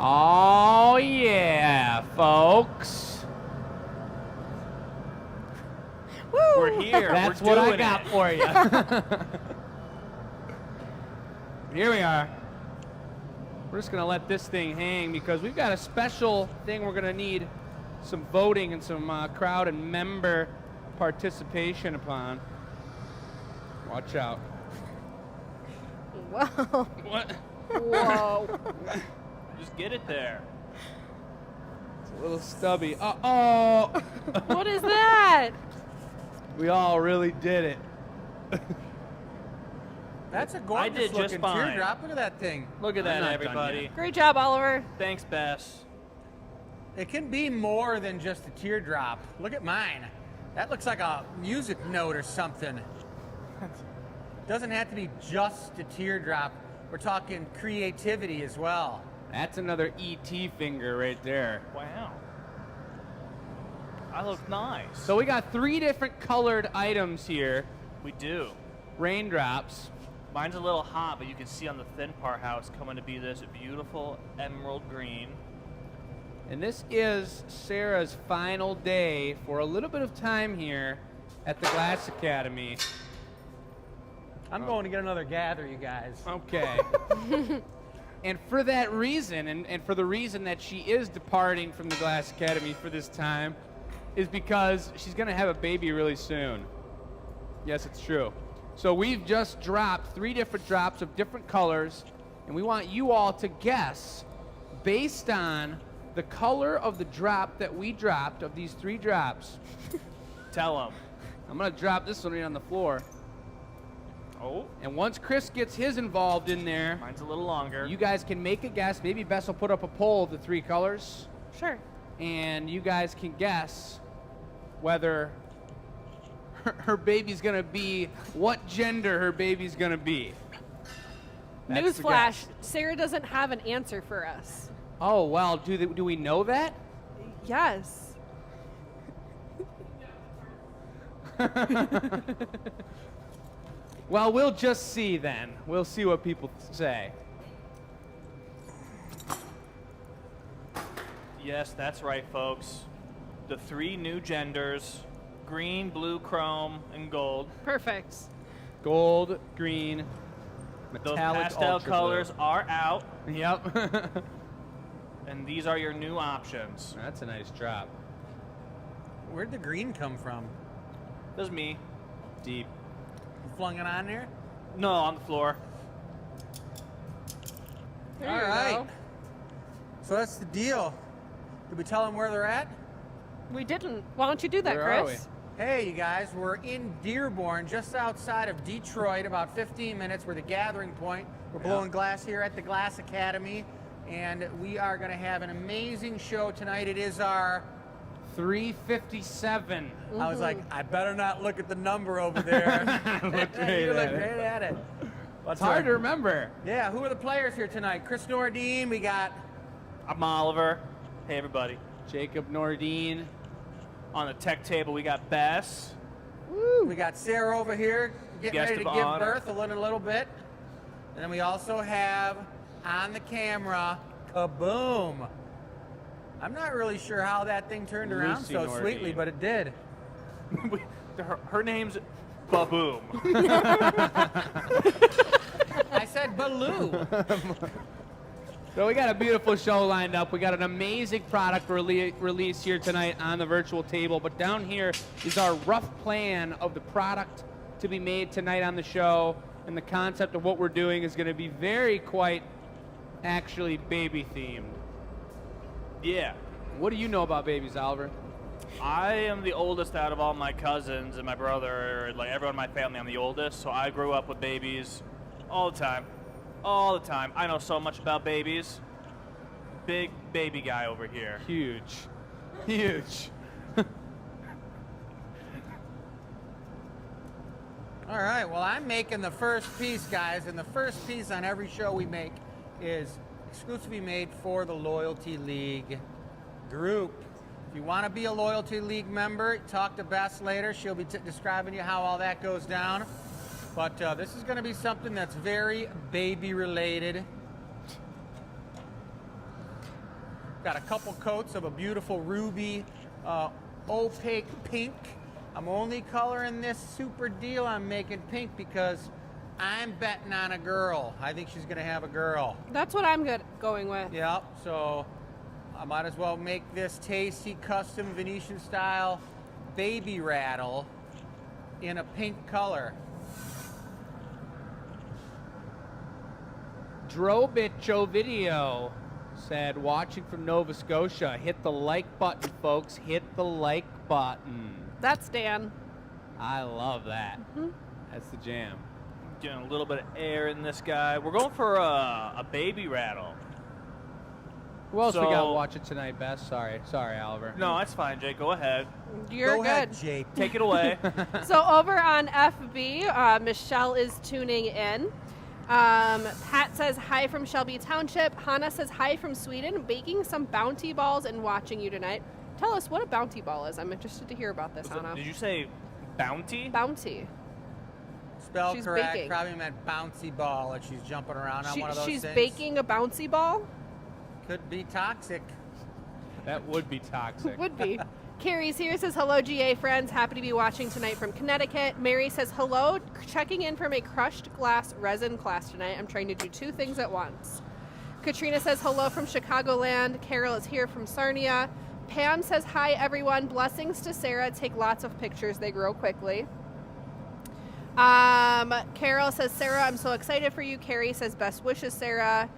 Oh, yeah, folks. Woo! We're here. That's We're what I doing got it. for you. Here we are. We're just going to let this thing hang because we've got a special thing we're going to need some voting and some crowd and member participation upon. Watch out. Whoa. What? Whoa. Just get it there. It's a little stubby. Uh-oh. What is that? We all really did it. That's a I gorgeous did just looking fine. teardrop. Look at that thing. Look at I'm that, not done everybody. yet. Great job, Oliver. Thanks, Bess. It can be more than just a teardrop. Look at mine. That looks like a music note or something. Doesn't have to be just a teardrop. We're talking creativity as well. That's another E.T. finger right there. Wow. I look nice. So we got 3 different colored items here. We do. Raindrops. Mine's a little hot, but you can see on the thin part how it's coming to be this beautiful emerald green. And this is Sarah's final day for a little bit of time here at the Glass Academy. I'm going to get another gather, you guys. Okay. And for that reason, and for the reason that she is departing from the Glass Academy for this time, is because she's going to have a baby really soon. Yes, it's true. So we've just dropped 3 different drops of different colors, and we want you all to guess based on the color of the drop that we dropped of these 3 drops. Tell them. I'm going to drop this one right on the floor. Oh, And once Chris gets his involved in there, mine's a little longer. you guys can make a guess. Maybe Bess will put up a poll of the 3 colors, Sure. and you guys can guess whether her baby's going to be, what gender her baby's going to be. That's the Newsflash, guess. Sarah doesn't have an answer for us. Oh, well, do we know that? Yes. Well, we'll just see then. We'll see what people say. Yes, that's right, folks. The 3 new genders, green, blue, chrome, and gold. Perfect. Gold, green, Those metallic pastel ultra colors are out, blue. Yep. and these are your new options. That's a nice drop. Where'd the green come from? This is me. Deep. You flung it on there? No, on the floor. There All you right. go. So that's the deal. Did we tell them where they're at? We didn't. Why don't you do that, Where are Chris? Hey, you guys, we're in Dearborn, just outside of Detroit, about 15 minutes. We're the gathering point. We're blowing glass here at the Glass Academy, and we are going to have an amazing show tonight. It is our... 357. I was like, I better not look at the number over there. Looked right You looked at it. right at it. It's hard to remember. Yeah, who are the players here tonight? Chris Nordine, we got... I'm Oliver. Hey, everybody. Jacob Nordine. On the tech table, we got Bess. We got Sarah over here getting Guest ready to of give honor. birth a little bit. And then we also have on the camera, Kaboom. I'm not really sure how that thing turned around Lucy so Nordine. sweetly, but it did. Her name's Baboom. I said Baloo. So we got a beautiful show lined up. We got an amazing product release here tonight on the virtual table. But down here is our rough plan of the product to be made tonight on the show. And the concept of what we're doing is going to be very quite actually baby themed. Yeah. What do you know about babies, Oliver? I am the oldest out of all my cousins and my brother, like everyone in my family. I'm the oldest, so I grew up with babies all the time. All the time. I know so much about babies. Big baby guy over here. Huge. Huge. All right, well, I'm making the first piece, guys, and the first piece on every show we make is exclusively made for the Loyalty League group. If you want to be a Loyalty League member, talk to Bess later. She'll be describing you how all that goes down. But this is going to be something that's very baby related. Got a couple coats of a beautiful ruby opaque pink. I'm only coloring this super deal I'm making pink because I'm betting on a girl. I think she's gonna have a girl. That's what I'm going with. Yep, so I might as well make this tasty custom Venetian-style baby rattle in a pink color. Drobicho Video said, watching from Nova Scotia, hit the like button, folks. Hit the like button. That's Dan. I love that. That's the jam. Getting a little bit of air in this guy. We're going for a baby rattle. Who else we So- got watching tonight, Bess? Sorry, Oliver. No, that's fine, Jake. Go ahead. You're Go good. ahead, Jake. Take it away. So over on FB, Michelle is tuning in. Pat says hi from Shelby Township. Hannah says hi from Sweden. Baking some bounty balls and watching you tonight. Tell us what a bounty ball is. I'm interested to hear about this, Hannah. Did you say bounty? Bounty. Spell She's correct. baking. Probably meant bouncy ball, like she's jumping around on one of those She's things. baking a bouncy ball? Could be toxic. That would be toxic. Would be. Carrie's here, says hello, GA friends. Happy to be watching tonight from Connecticut. Mary says hello, checking in from a crushed glass resin class tonight. I'm trying to do two things at once. Katrina says hello from Chicagoland. Carol is here from Sarnia. Pam says hi, everyone. Blessings to Sarah. Take lots of pictures. They grow quickly. Carol says, Sarah, I'm so excited for you. Carrie says, best wishes, Sarah.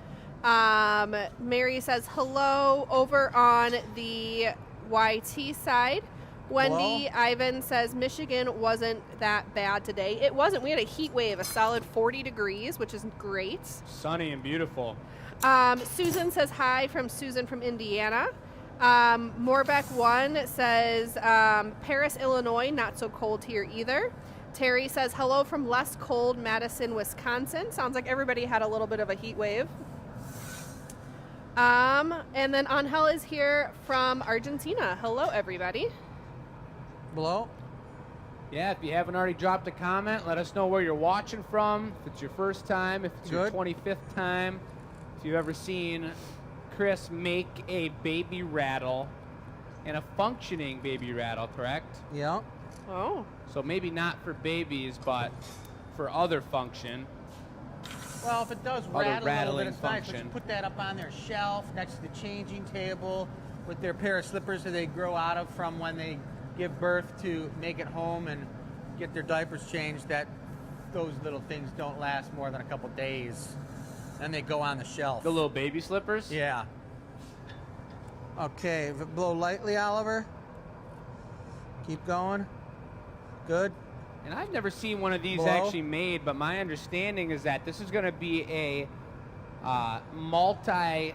Mary says hello over on the YT side. Wendy Hello? Ivan says Michigan wasn't that bad today. It wasn't. We had a heat wave, a solid 40 degrees, which is great. Sunny and beautiful. Susan says hi from Susan from Indiana. Morbeck1 says Paris, Illinois, not so cold here either. Terry says hello from less cold Madison, Wisconsin. Sounds like everybody had a little bit of a heat wave. And then Angel is here from Argentina. Hello, everybody. Below. Yeah, if you haven't already dropped a comment, let us know where you're watching from. If it's your first time, if it's your Good. 25th time, if you've ever seen Chris make a baby rattle and a functioning baby rattle, correct? Yeah. Oh. So maybe not for babies, but for other function. Well, if it does Other rattle a little bit, rattling it's nice. But you function. put that up on their shelf next to the changing table with their pair of slippers that they grow out of from when they give birth to make it home and get their diapers changed. That those little things don't last more than a couple days. Then they go on the shelf. The little baby slippers? Yeah. Okay, if it blow lightly, Oliver. Keep going. Good. And I've never seen one of these Blow. actually made, but my understanding is that this is going to be a multi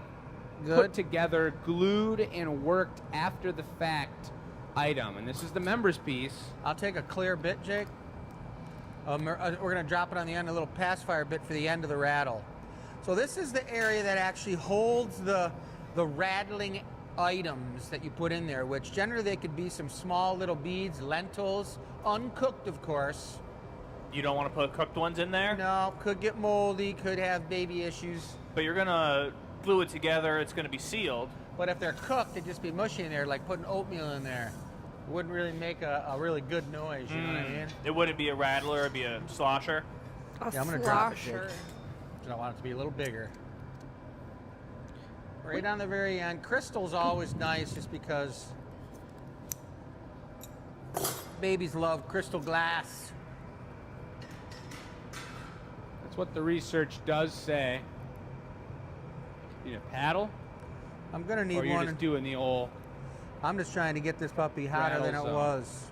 Good. put together, glued and worked after the fact item. And this is the members piece. I'll take a clear bit, Jake. We're going to drop it on the end, a little pacifier bit for the end of the rattle. So this is the area that actually holds the rattling items that you put in there, which generally they could be some small little beads, lentils, uncooked, of course. You don't want to put cooked ones in there? No, could get moldy, could have baby issues. But you're going to glue it together. It's going to be sealed. But if they're cooked, it'd just be mushy in there, like putting oatmeal in there. It wouldn't really make a really good noise, you know what I mean? It wouldn't be a rattler. It'd be a slosher. A Yeah, I'm gonna drop it, slosher. Jake. So I want it to be a little bigger. Right on the very end. Crystal's always nice just because babies love crystal glass. That's what the research does say. You need a paddle? I'm gonna Or need you're one. just doing the old... I'm just trying to get this puppy hotter than it Rattle zone. was.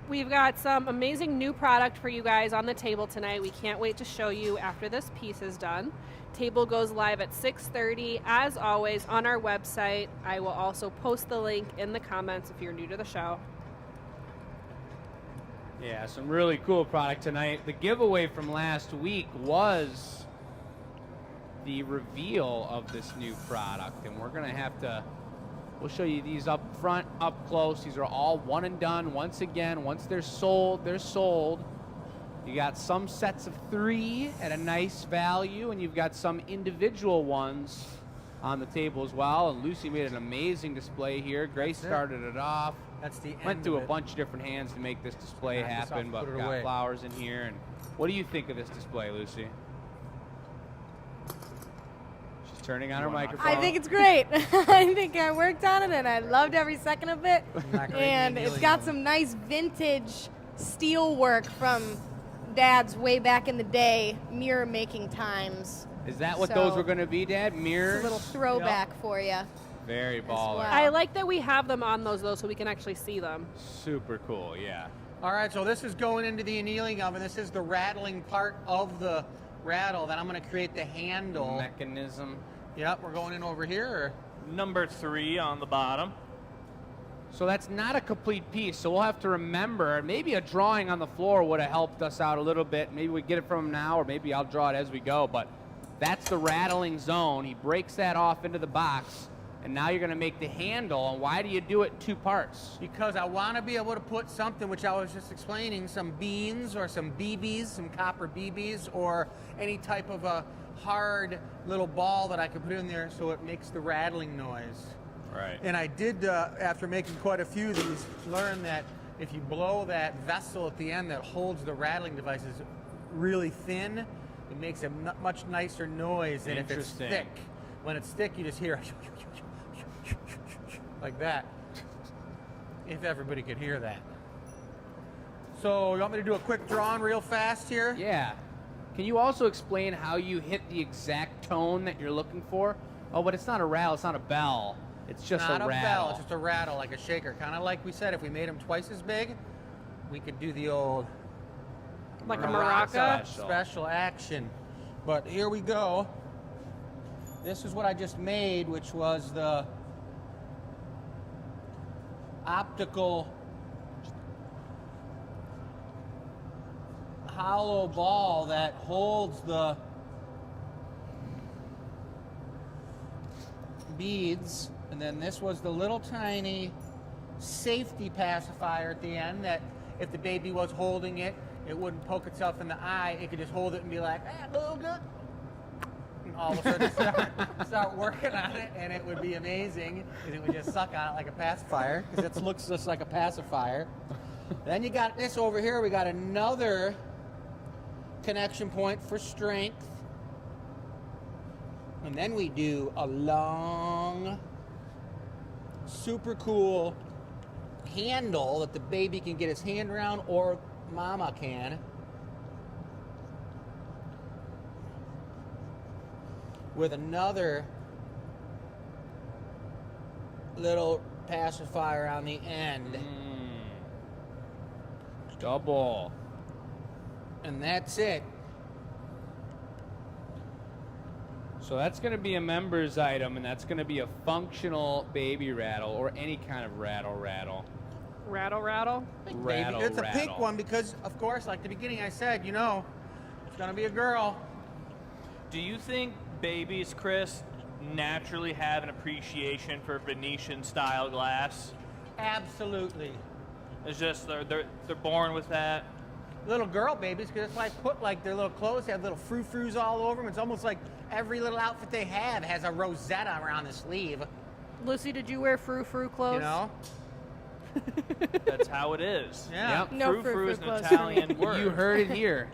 We've got some amazing new product for you guys on the table tonight. We can't wait to show you after this piece is done. Table goes live at 6:30, as always, on our website. I will also post the link in the comments if you're new to the show. Yeah, some really cool product tonight. The giveaway from last week was the reveal of this new product, and we're gonna have to, we'll show you these up front, up close. These are all one and done. Once again, once they're sold, they're sold. You got some sets of 3 at a nice value, and you've got some individual ones on the table as well. And Lucy made an amazing display here. Grace That's it. started it off. That's the Went end through of a it. bunch of different hands to make this display Knock this happen, off, but put it got away. flowers in here. And what do you think of this display, Lucy? She's turning on her wanna knock it microphone. I think it's great. I think I worked on it and I loved every second of it. Not gonna And be it's kneeling got over. some nice vintage steel work from Dad's way back in the day, mirror making times. Is that what So- those were going to be, Dad? It's Mirrors? a little throwback for you. Very baller. well. I like that we have them on those though, so we can actually see them. Super cool, yeah. All right, so this is going into the annealing oven. This is the rattling part of the rattle. Then I'm going to create the handle. Mechanism. Yep, we're going in over here. Number 3 on the bottom. So that's not a complete piece, so we'll have to remember, maybe a drawing on the floor would have helped us out a little bit. Maybe we get it from him now, or maybe I'll draw it as we go, but that's the rattling zone. He breaks that off into the box, and now you're gonna make the handle, and why do you do it in 2 parts? Because I want to be able to put something, which I was just explaining, some beans or some BBs, some copper BBs, or any type of a hard little ball that I could put in there so it makes the rattling noise. Right. And I did, after making quite a few of these, learn that if you blow that vessel at the end that holds the rattling devices really thin, it makes a much nicer noise than if it's Interesting. thick. When it's thick, you just hear like that. If everybody could hear that. So you want me to do a quick drawing real fast here? Yeah. Can you also explain how you hit the exact tone that you're looking for? Oh, but it's not a rattle, it's not a bell. It's just Not a a rattle. bell, it's just a rattle, like a shaker. Kind of like we said, if we made them twice as big, we could do the old Like a Maraca. maraca. special action. But here we go. This is what I just made, which was the optical hollow ball that holds the beads. And then this was the little tiny safety pacifier at the end that if the baby was holding it, it wouldn't poke itself in the eye. It could just hold it and be like, little good. And all of a sudden start working on it, and it would be amazing because it would just suck on it like a pacifier because it looks just like a pacifier. Then you got this over here. We got another connection point for strength. And then we do a long, super cool handle that the baby can get his hand around, or mama can. With another little pacifier on the end. Double. And that's it. So that's going to be a members item, and that's going to be a functional baby rattle, or any kind of rattle. Rattle, rattle. Rattle, It's a pink rattle. one because, of course, like the beginning I said, you know, it's gonna be a girl. Do you think babies, Chris, naturally have an appreciation for Venetian-style glass? Absolutely. It's just they're born with that. Little girl babies, because it's like put like their little clothes, they have little frou-frous all over them. It's almost like every little outfit they have has a rosetta around the sleeve. Lucy, did you wear frou-frou clothes? You know? That's how it is. Yeah. Yep. No Frou-frou is an frou-frou clothes for me. Italian word. You heard it here.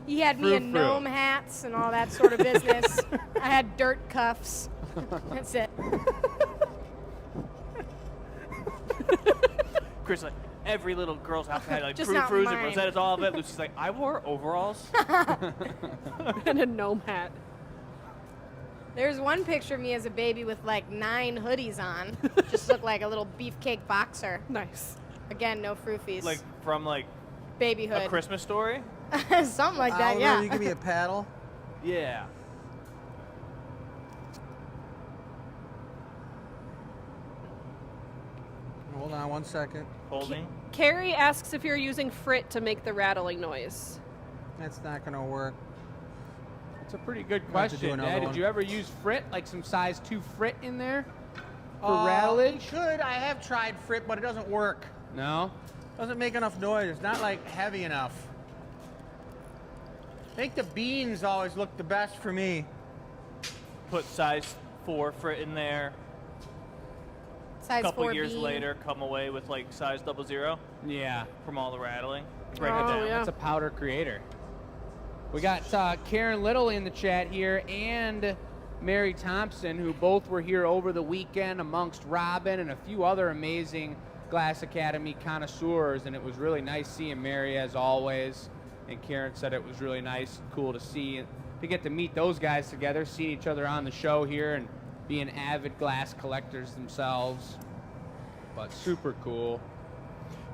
He had me in Frou-frou. gnome hats and all that sort of business. I had dirt cuffs. That's it. Chris, like, every little girl's outfit had like Just not frou-frous and mine. rosettas, all of it. Lucy's like, I wore overalls. And a gnome hat. There's one picture of me as a baby with like 9 hoodies on. Just looked like a little beefcake boxer. Nice. Again, no froofies. Like from like Babyhood. A Christmas Story. Something like that, Oliver, yeah. you give me a paddle. Yeah. Hold on 1 second. Holding. Carrie asks if you're using frit to make the rattling noise. That's not gonna work. It's a pretty good We'll have to do question, another Dad. one. Did you ever use frit, like some size 2 frit in there for You rattlage? could. I have tried frit, but it doesn't work. No? Doesn't make enough noise. It's not like heavy enough. I think the beans always look the best for me. Put size 4 fit in there. A Size couple 4B. years later, come away with like size 00 Yeah. from all the rattling. Break it Oh, down. yeah. That's a powder creator. We got Karen Little in the chat here and Mary Thompson, who both were here over the weekend amongst Robin and a few other amazing Glass Academy connoisseurs, and it was really nice seeing Mary as always. And Karen said it was really nice and cool to see, to get to meet those guys together, seeing each other on the show here and being avid glass collectors themselves. But super cool.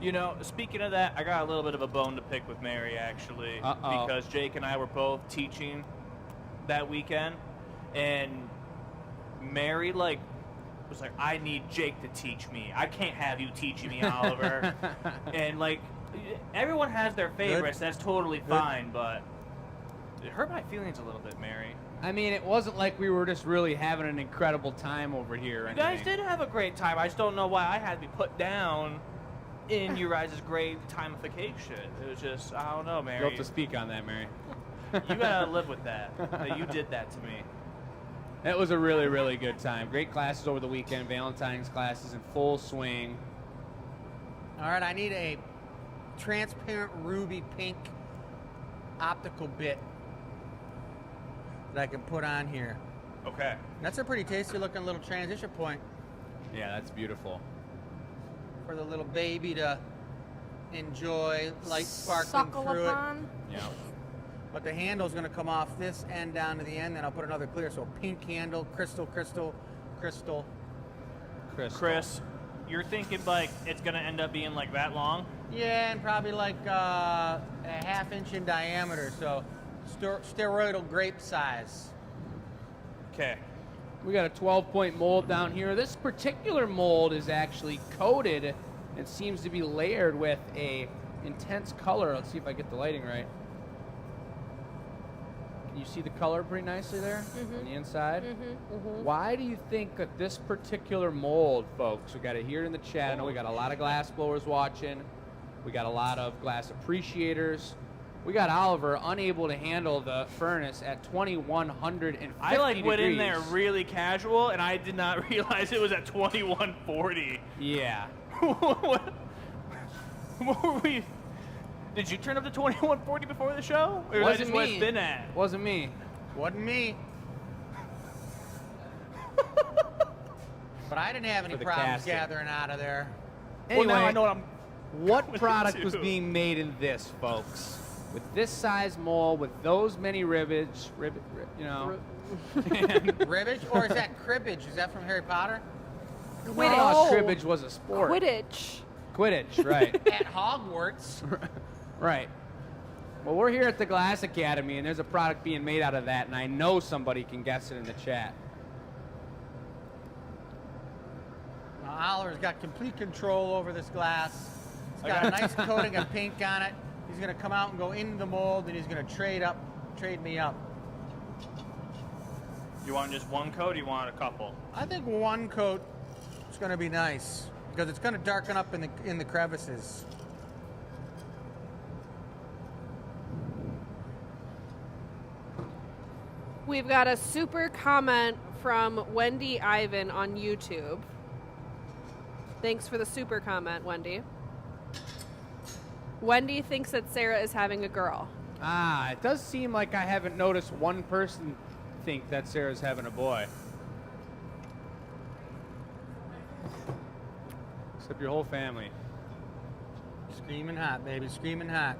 You know, speaking of that, I got a little bit of a bone to pick with Mary, actually. Uh-oh. Because Jake and I were both teaching that weekend. And Mary, like, was like, I need Jake to teach me. I can't have you teaching me, Oliver. And, like, everyone has their favorites. That's totally fine, but it hurt my feelings a little bit, Mary. I mean, it wasn't like we were just really having an incredible time over here. or You guys anything. did have a great time. I just don't know why I had to be put down in your guys' great timification. It was just, I don't know, Mary. You'll have to speak on that, Mary. You gotta live with that. That you did that to me. It was a really, really good time. Great classes over the weekend. Valentine's classes in full swing. All right, I need a transparent ruby pink optical bit that I can put on here. Okay. That's a pretty tasty looking little transition point Yeah, that's beautiful. for the little baby to enjoy, light sparkling Suckle through upon. Yeah. it. But the handle's going to come off this end down to the end, then I'll put another clear. So pink handle, crystal, crystal, crystal. Chris, you're thinking like it's gonna end up being like that long? Yeah, and probably like a ½ inch in diameter. So steroidal grape size. Okay. We got a 12-point mold down here. This particular mold is actually coated and seems to be layered with a intense color. Let's see if I get the lighting right. Can you see the color pretty nicely there on the inside? Why do you think that this particular mold, folks, we got it here in the chat. I know we got a lot of glass blowers watching. We got a lot of glass appreciators. We got Oliver unable to handle the furnace at 2150 I like went in degrees. there really casual and I did not realize it was at 2140. Yeah. What were we? Did you turn up to 2140 before the show? Or Wasn't just what me. it's been at? Wasn't me. Wasn't me. But I didn't have any For the problems casting. gathering out of there. Anyway, Well, now I know what I'm. what going product was to. being made in this, folks? With this size mold, with those many rivets, you know. Ribbage? Or is that cribbage? Is that from Harry Potter? I Quidditch. thought cribbage was a sport. Quidditch. Quidditch, right. At Hogwarts. Right. Well, we're here at the Glass Academy, and there's a product being made out of that, and I know somebody can guess it in the chat. Now, Oliver's got complete control over this glass. It's got a nice coating of pink on it. He's going to come out and go into the mold, and he's going to trade me up. You want just one coat or you want a couple? I think one coat is going to be nice because it's going to darken up in the crevices. We've got a super comment from Wendy Ivan on YouTube. Thanks for the super comment, Wendy. Wendy thinks that Sarah is having a girl. Ah, it does seem like I haven't noticed one person think that Sarah's having a boy. Except your whole family. Screaming hot, baby, screaming hot.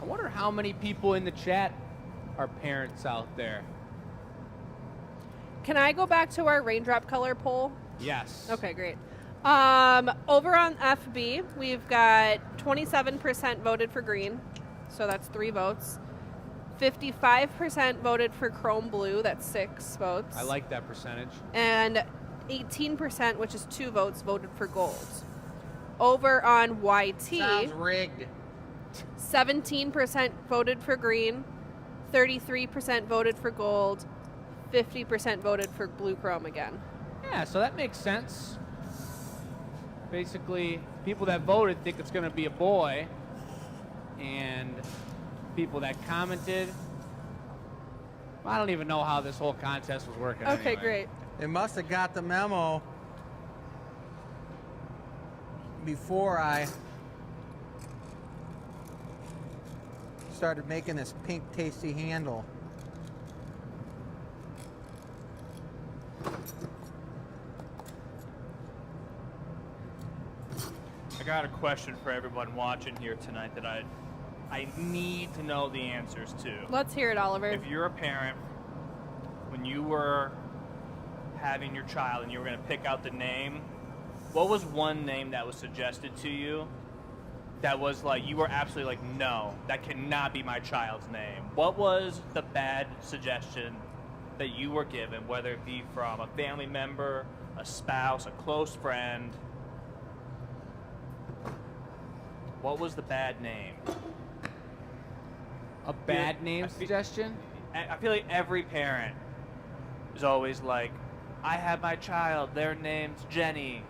I wonder how many people in the chat are parents out there. Can I go back to our raindrop color poll? Yes. Okay, great. Over on FB, we've got 27% voted for green, so that's 3 votes. 55% voted for chrome blue, that's 6 votes. I like that percentage. And 18%, which is 2 votes, voted for gold. Over on YT, Sounds rigged. 17% voted for green, 33% voted for gold, 50% voted for blue chrome again. Yeah, so that makes sense. Basically, people that voted think it's going to be a boy, and people that commented I don't even know how this whole contest was working. Okay, anyway. great. They must have got the memo before I started making this pink tasty handle. I got a question for everyone watching here tonight that I need to know the answers to. Let's hear it, Oliver. If you're a parent, when you were having your child and you were going to pick out the name, what was one name that was suggested to you that was like, you were absolutely like, no, that cannot be my child's name? What was the bad suggestion that you were given, whether it be from a family member, a spouse, a close friend? What was the bad name? A bad name I feel- suggestion? I feel like every parent is always like, I have my child, their name's Jenny,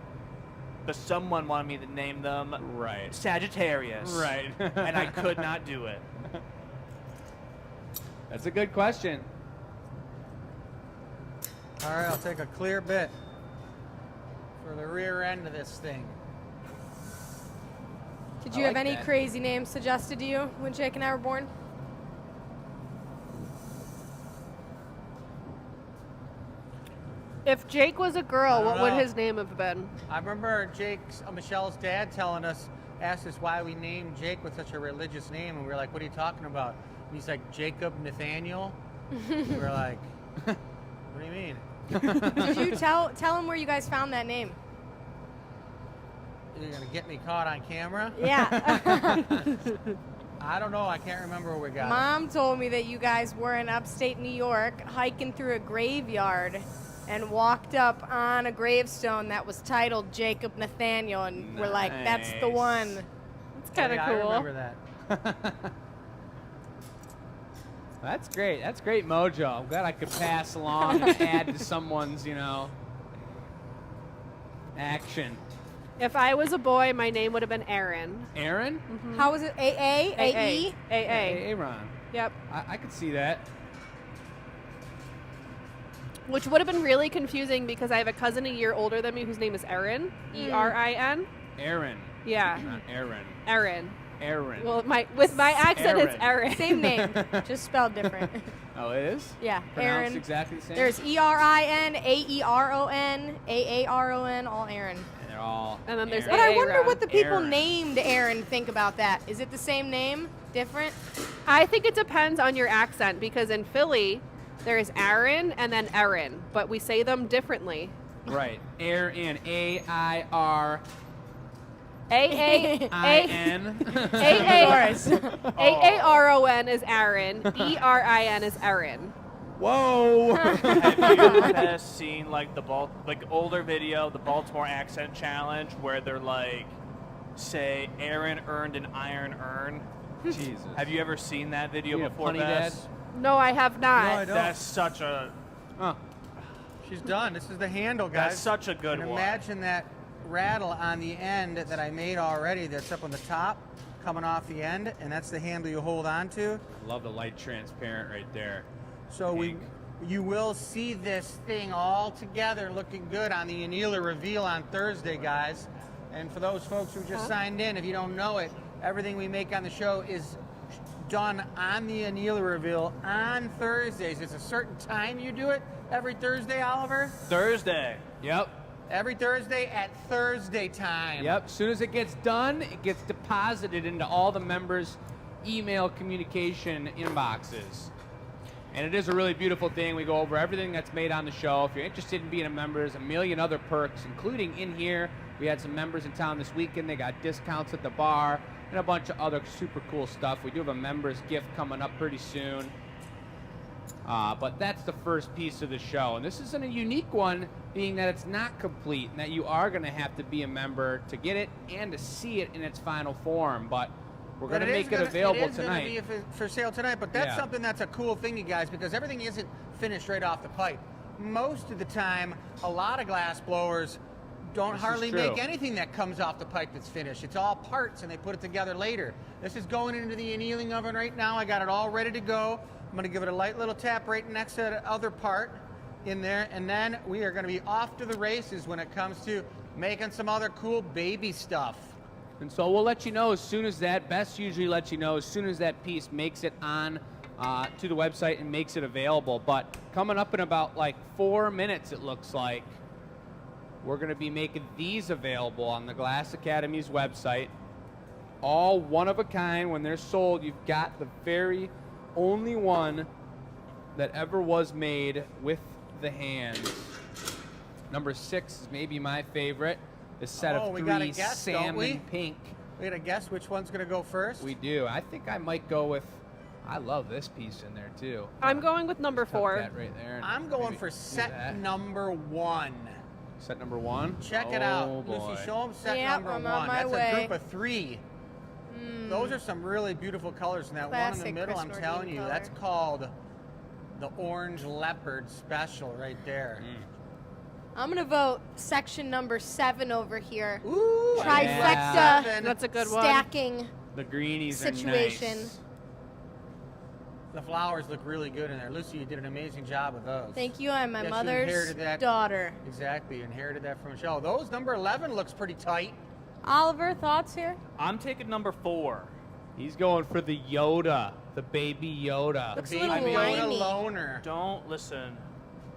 but someone wanted me to name them Right. Sagittarius. Right. And I could not do it. That's a good question. All right, I'll take a clear bit for the rear end of this thing. Did I you have like any that. crazy names suggested to you when Jake and I were born? If Jake was a I girl, don't what would know. his name have been? I remember Michelle's dad asked us why we named Jake with such a religious name, and we were like, what are you talking about? And he's like, Jacob Nathaniel. We were like, what do you mean? Did you tell him where you guys found that name? You're going to get me caught on camera? Yeah. I don't know. I can't remember where we got it. Mom told me that you guys were in upstate New York hiking through a graveyard and walked up on a gravestone that was titled Jacob Nathaniel, and we're like, that's the Nice. one. It's kind of Yeah, cool. I remember that. That's great. That's great mojo. I'm glad I could pass along and add to someone's, action. If I was a boy, my name would have been Aaron. Aaron? How was it? AA? AE? AA. Aaron. Yep. I could see that. Which would have been really confusing because I have a cousin a year older than me whose name is Erin. Erin. Aaron. Yeah. Not Aaron. Erin. Aaron. Well, with my accent, it's Erin. Erin. Same name, just spelled different. Oh, it is? Yeah, Pronounced Aaron. exactly the same? There's ERIN, AERON, AARON, all Aaron. And they're all And then there's But Aaron. I wonder Aaron. what the people Aaron. named Aaron think about that. Is it the same name? Different? I think it depends on your accent because in Philly, there's Aaron and then Erin, but we say them differently. Right. Aaron. A-I-R. A-A-A-A-A-R-O-N Yours. is Aaron. E-R-I-N is Erin. Whoa. Have you guys seen like older video, the Baltimore accent challenge, where they're like, say, Aaron earned an iron urn? Jesus. Have you ever seen that video You a before, punny Bess? dad? No, I have not. No, I don't. That's such a She's done. This is the handle, that's guys. such a good and one. imagine that rattle on the end that I made already that's up on the top, coming off the end, and that's the handle you hold on to. Love the light transparent right there. So Pink. you will see this thing all together looking good on the Anila reveal on Thursday, guys. And for those folks who just signed in, if you don't know it, everything we make on the show is done on the Anila reveal on Thursdays. It's a certain time you do it every Thursday, Oliver? Thursday. Yep. Every Thursday at Thursday time. Yep. As soon as it gets done, it gets deposited into all the members' email communication inboxes. And it is a really beautiful thing. We go over everything that's made on the show. If you're interested in being a member, there's a million other perks, including in here. We had some members in town this weekend. They got discounts at the bar and a bunch of other super cool stuff. We do have a members gift coming up pretty soon. But that's the first piece of the show. And this isn't a unique one, being that it's not complete and that you are going to have to be a member to get it and to see it in its final form. But we're going to make it available tonight. It is going to be for sale tonight, but that's Yeah. something that's a cool thing, you guys, because everything isn't finished right off the pipe. Most of the time, a lot of glass blowers don't This is hardly true. make anything that comes off the pipe that's finished. It's all parts, and they put it together later. This is going into the annealing oven right now. I got it all ready to go. I'm going to give it a light little tap right next to the other part in there, and then we are going to be off to the races when it comes to making some other cool baby stuff. And so we'll let you know as soon as that, Bess usually lets you know as soon as that piece makes it on to the website and makes it available. But coming up in about like 4 minutes, it looks like, we're going to be making these available on the Glass Academy's website. All one of a kind. When they're sold, you've got the very only one that ever was made with the hands. Number 6 is maybe my favorite. The set of we gotta 3 guess, don't salmon we? pink. We got to guess which one's going to go first? We do. I think I might go with, I love this piece in there too. I'm going with number Tuck 4. that right there and I'm going maybe for do set that. number 1. Set number 1. Check it out. Oh, boy. Lucy, show them set Yep, number I'm 1. on my That's way. a group of 3. Those are some really beautiful colors. And that one in Classic the middle, I'm Chris telling Nordine you, color. that's called the Orange Leopard Special right there. I'm gonna vote section number 7 over here. Ooh, Trifecta. seven. That's a good one. Stacking. The greenies Situation. are nice. The flowers look really good in there. Lucy, you did an amazing job with those. Thank you. I'm my Yes, you mother's inherited that. daughter. Exactly, you inherited that from Michelle. Those number 11 looks pretty tight. Oliver, thoughts here? I'm taking number 4. He's going for the Yoda, the baby Yoda. Looks a Baby little Yoda limey. loner. Don't listen.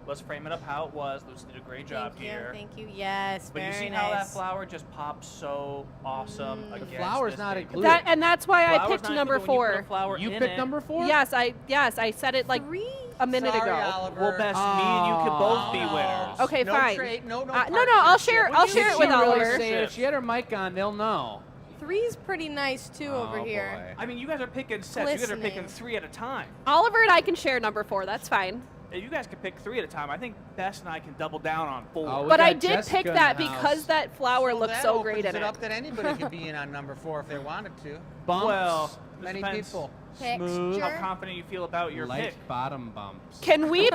Let's frame it up how it was. Lucy did a great job Thank you. here. Thank you. Yes, But very you see nice. how that flower just pops so awesome The against flower's this not baby. included. And that's why I Flower's picked not number included when you put a 4. flower You in picked it. number 4? Yes, I said it like 3? a minute Sorry, ago. Oliver. Well, Bess, me and you could both be Oh. winners. Okay, No fine. trade, no No, I'll partnership. share. Would I'll you share it She with really Oliver. say it. If she had her mic on, they'll know. 3's pretty nice too over here. Boy. I mean, you guys are picking sets. You guys are picking Glistening. 3 at a time. Oliver and I can share number 4. That's fine. If you guys can pick 3 at a time, I think Bess and I can double down on 4. Oh, we But I got did Jessica pick in that the house. because that flower Well, looks that so great opens in it it. up that anybody could be in on number 4 if they wanted to. Bumps, Well, this Many depends people. Smooth. how Texture. confident you feel about your light pick. bottom bumps. Can we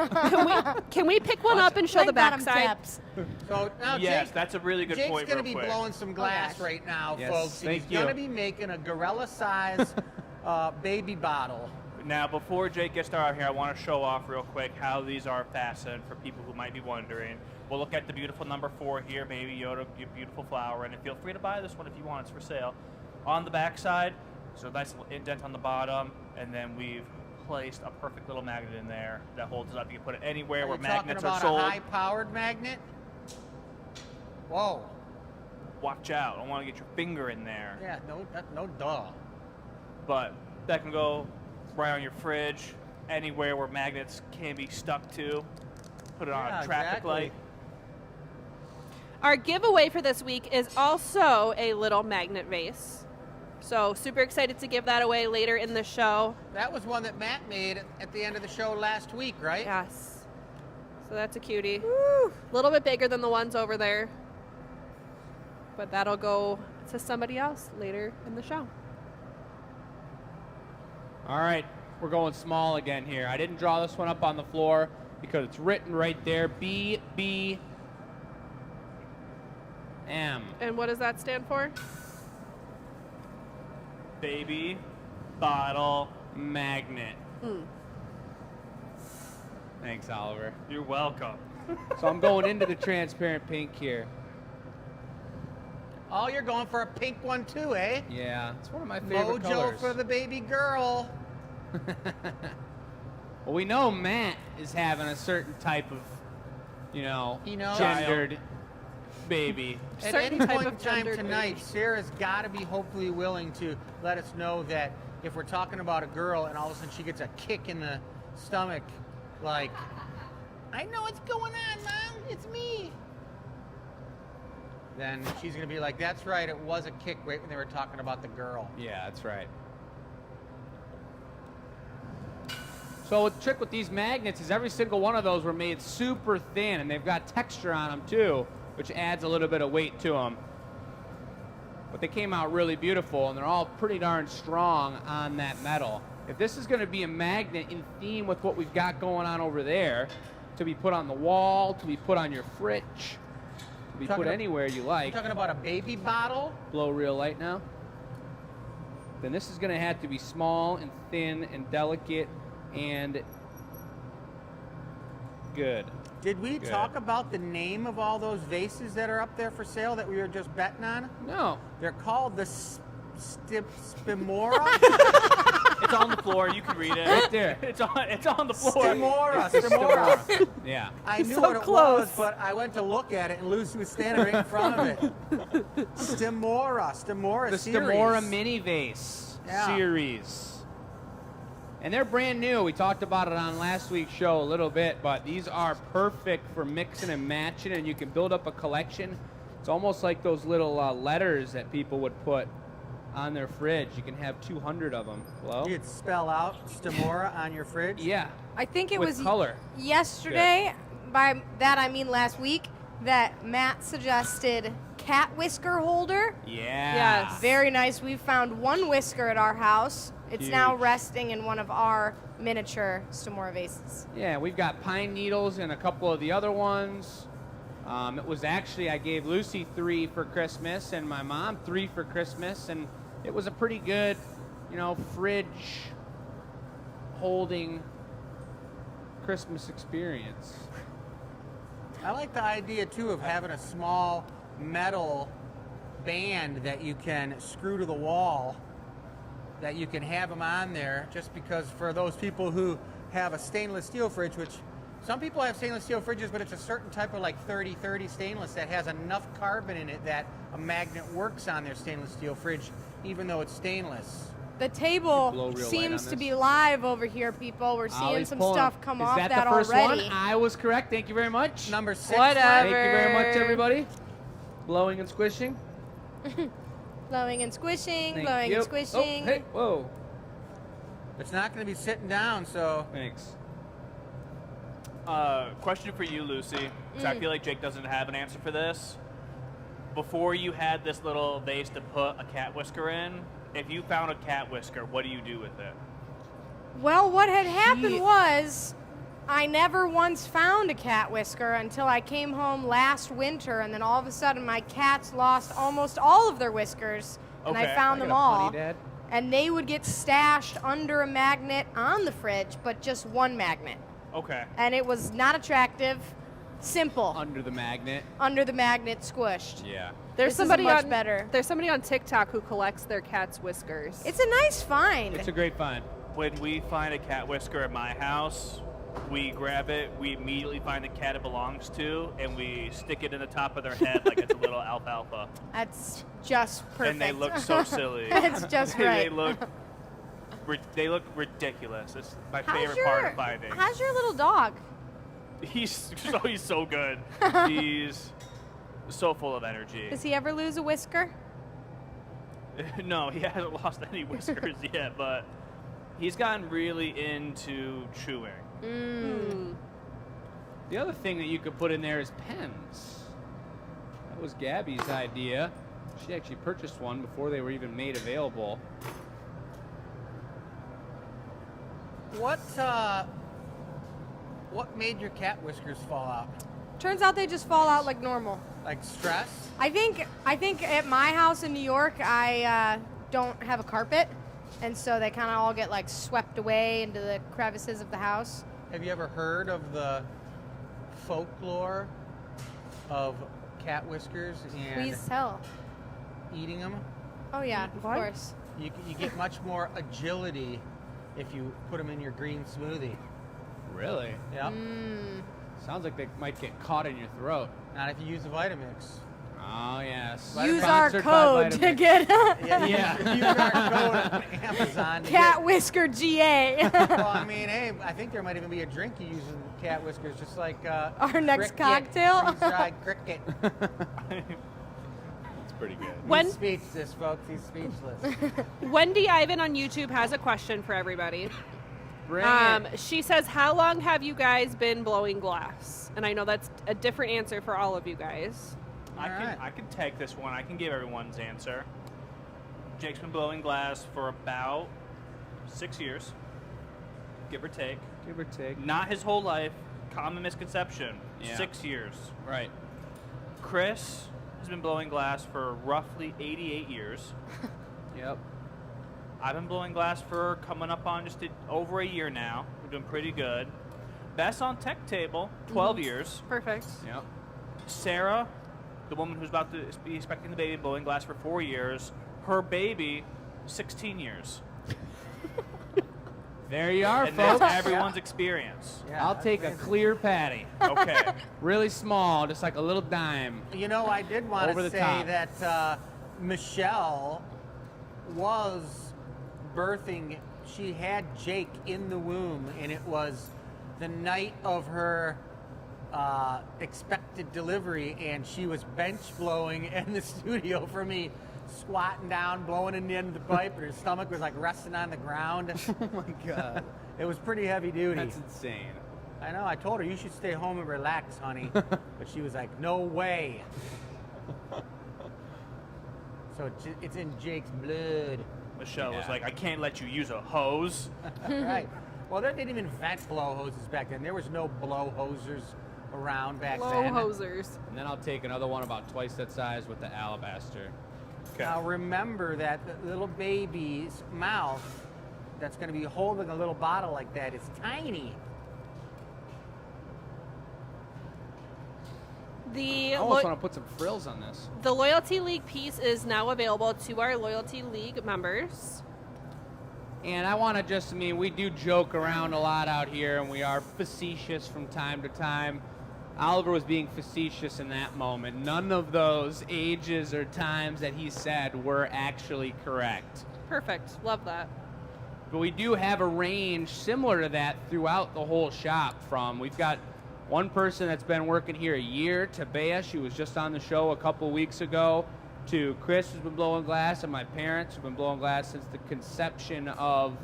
pick one up and show the Like bottom backside? taps. So now Yes, Jake, that's a really good Jake's point. going to real be quick. blowing some glass gosh. right now, Yes, folks. and thank he's going you. to be making a gorilla-size baby bottle. Now, before Jake gets started here, I want to show off real quick how these are fastened for people who might be wondering. We'll look at the beautiful number 4 here, Baby Yoda, your beautiful flower, and feel free to buy this one if you want. It's for sale. On the back side, so a nice little indent on the bottom, and then we've placed a perfect little magnet in there that holds it up. You can put it anywhere where Are you talking magnets are about sold. a high-powered magnet? Whoa. Watch out! I don't want to get your finger in there. Yeah, no duh. But that can go right on your fridge, anywhere where magnets can be stuck to. Put it on Yeah, a traffic exactly. light. Our giveaway for this week is also a little magnet vase. So super excited to give that away later in the show. That was one that Matt made at the end of the show last week, right? Yes. So that's a cutie. A little bit bigger than the ones over there. But that'll go to somebody else later in the show. All right, we're going small again here. I didn't draw this one up on the floor because it's written right there, BBM. And what does that stand for? Baby, bottle. Magnet. Thanks, Oliver. You're welcome. So I'm going into the transparent pink here. Oh, you're going for a pink one too, eh? Yeah, it's one of my favorite Mojo colors. for the baby girl. Well, we know Matt is having a certain type of, He knows. gendered baby. At Certain any type point in of time gendered tonight, baby. Sarah's got to be hopefully willing to let us know that if we're talking about a girl and all of a sudden she gets a kick in the stomach, like, I know what's going on, Mom. It's me. Then she's going to be like, that's right. It was a kick right when they were talking about the girl. Yeah, that's right. So the trick with these magnets is every single one of those were made super thin, and they've got texture on them too, which adds a little bit of weight to them. But they came out really beautiful, and they're all pretty darn strong on that metal. If this is going to be a magnet in theme with what we've got going on over there, to be put on the wall, to be put on your fridge, to be Talking put ab- anywhere you You're like, talking about a baby bottle? blow real light now, then this is going to have to be small and thin and delicate and good. Did we Good. talk about the name of all those vases that are up there for sale that we were just betting on? No. They're called the Stamora. It's on the floor. You can read it. Right there. It's on the floor. Stamora. Yeah. I knew So what it close. was, but I went to look at it, and Lucy was standing right in front of it. Stamora The series. Stamora mini vase Yeah. series. And they're brand new. We talked about it on last week's show a little bit, but these are perfect for mixing and matching, and you can build up a collection. It's almost like those little letters that people would put on their fridge. You can have 200 of them. Hello? You could spell out Stamora on your fridge. Yeah. I think it With was color. yesterday, by that I mean last week, that Matt suggested cat whisker holder. Yeah. Yes. Very nice. We found one whisker at our house. It's now Huge. resting in one of our miniature Stamora vases. Yeah, we've got pine needles and a couple of the other ones. It was actually, I gave Lucy 3 for Christmas and my mom 3 for Christmas, and it was a pretty good, fridge holding Christmas experience. I like the idea, too, of having a small metal band that you can screw to the wall, that you can have them on there, just because for those people who have a stainless steel fridge, which some people have stainless steel fridges, but it's a certain type of like 30-30 stainless that has enough carbon in it that a magnet works on their stainless steel fridge, even though it's stainless. The Blow table real light seems on to this. be live over here, people. We're seeing Ollie's some pulling. stuff come Is off that that the first already. one? I was correct. Thank you very much. Number 6. Whatever. Thank you very much, everybody. Blowing and squishing. Blowing and squishing, Thank blowing you. and squishing. Oh, hey, whoa. It's not going to be sitting down, so Thanks. Question for you, Lucy. 'Cause I feel like Jake doesn't have an answer for this. Before you had this little vase to put a cat whisker in, if you found a cat whisker, what do you do with it? Well, what had happened She- was I never once found a cat whisker until I came home last winter, and then all of a sudden my cats lost almost all of their whiskers, and I Okay. found I them got a all. funny dad. And they would get stashed under a magnet on the fridge, but just one magnet. Okay. And it was not attractive, simple, Under the magnet. under the magnet squished. Yeah. There's This is somebody much on better. There's somebody on TikTok who collects their cat's whiskers. It's a nice find. It's a great find. When we find a cat whisker at my house, we grab it, we immediately find the cat it belongs to, and we stick it in the top of their head like it's a little alfalfa. That's just perfect. And they look so silly. That's just right. They look ridiculous. It's my How's favorite your, part of finding. How's your little dog? He's so good. He's so full of energy. Does he ever lose a whisker? No, he hasn't lost any whiskers yet, but he's gotten really into chewing. The other thing that you could put in there is pens. That was Gabby's idea. She actually purchased one before they were even made available. What made your cat whiskers fall out? Turns out they just fall out like normal. Like stress? I think at my house in New York, I don't have a carpet, and so they kind of all get like swept away into the crevices of the house. Have you ever heard of the folklore of cat whiskers and Please tell. eating them? Oh yeah, of What? course. You get much more agility if you put them in your green smoothie. Really? Yep. Sounds like they might get caught in your throat. Not if you use a Vitamix. Oh, yes. Use our Sponsored by code to Vitamix. get Yeah. Use our code on Amazon. To cat whisker GA. well, I mean, hey, I think there might even be a drink you use in cat whiskers, just like Our next cricket, cocktail? freeze-dried cricket. It's pretty good. He's speechless, folks. He's speechless. Wendy Ivan on YouTube has a question for everybody. Bring it. She says, how long have you guys been blowing glass? And I know that's a different answer for all of you guys. Alright. I can take this one. I can give everyone's answer. Jake's been blowing glass for about 6 years, give or take. Give or take. Not his whole life. Common misconception. Yeah. 6 years. Right. Chris has been blowing glass for roughly 88 years. Yep. I've been blowing glass for coming up on just over a year now. We're doing pretty good. Best on tech table, 12 years. Perfect. Yep. Sarah, the woman who's about to be expecting the baby, blowing glass for 4 years. Her baby, 16 years. There you are, And that's folks. everyone's experience. Yeah, I'll that's take a amazing. clear patty. Okay. Really small, just like a little dime. You know, I did want Over to the say top. that Michelle was birthing. She had Jake in the womb, and it was the night of her expected delivery, and she was bench blowing in the studio for me, squatting down, blowing it into the pipe, and her stomach was like resting on the ground. Oh my God. It was pretty heavy duty. That's insane. I know. I told her you should stay home and relax, honey, but she was like, "No way." So it's in Jake's blood. Michelle was Yeah. like, I can't let you use a hose. Right. Well, they didn't even invent blow hoses back then. There was no blow hosers around back Low then. hosers. And then I'll take another one about twice that size with the alabaster. Okay. Now remember that the little baby's mouth that's going to be holding a little bottle like that is tiny. The I almost want to put some frills on this. The Loyalty League piece is now available to our Loyalty League members. And I want to just, we do joke around a lot out here, and we are facetious from time to time. Oliver was being facetious in that moment. None of those ages or times that he said were actually correct. Perfect. Love that. But we do have a range similar to that throughout the whole shop. We've got one person that's been working here a year, to Bea, she was just on the show a couple weeks ago, to Chris, who's been blowing glass, and my parents, who've been blowing glass since the conception of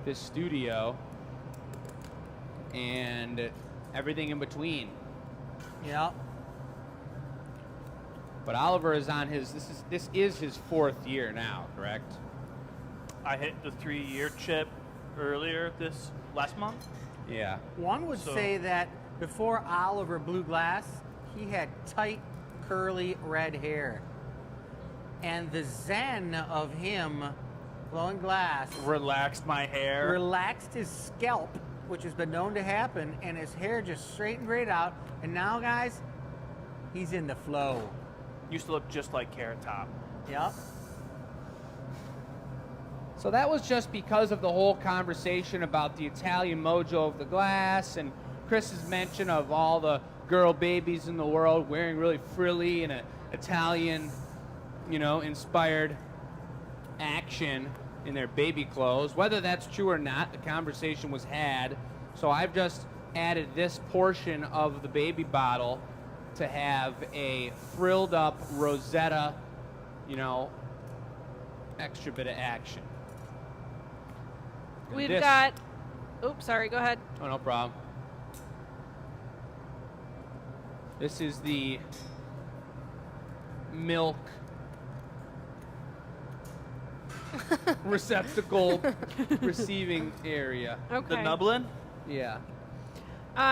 this studio, and everything in between. Yeah. But Oliver is on this is his 4th year now, correct? I hit the 3-year chip earlier this last month. Yeah. One would So- say that before Oliver blew glass, he had tight, curly red hair. And the zen of him blowing glass Relaxed my hair. relaxed his scalp, which has been known to happen, and his hair just straightened right out. And now, guys, he's in the flow. Used to look just like Carrot Top. Yep. So that was just because of the whole conversation about the Italian mojo of the glass and Chris's mention of all the girl babies in the world wearing really frilly and Italian, inspired action in their baby clothes. Whether that's true or not, the conversation was had. So I've just added this portion of the baby bottle to have a frilled up Rosetta, extra bit of action. And We've this- got. Oops, sorry. Go ahead. Oh, no problem. This is the milk receptacle receiving area. Okay. The Nublin? Yeah.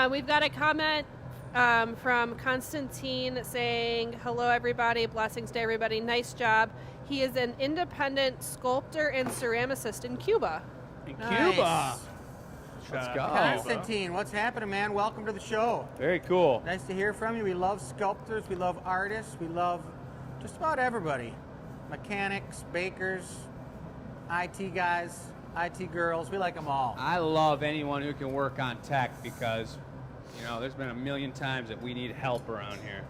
We've got a comment from Constantine saying, "Hello, everybody. Blessings to everybody. Nice job." He is an independent sculptor and ceramicist in Cuba. In Nice. Cuba. Shout out go. to Cuba. Constantine, what's happening, man? Welcome to the show. Very cool. Nice to hear from you. We love sculptors. We love artists. We love just about everybody. Mechanics, bakers, IT guys, IT girls. We like them all. I love anyone who can work on tech because, there's been a million times that we need help around here.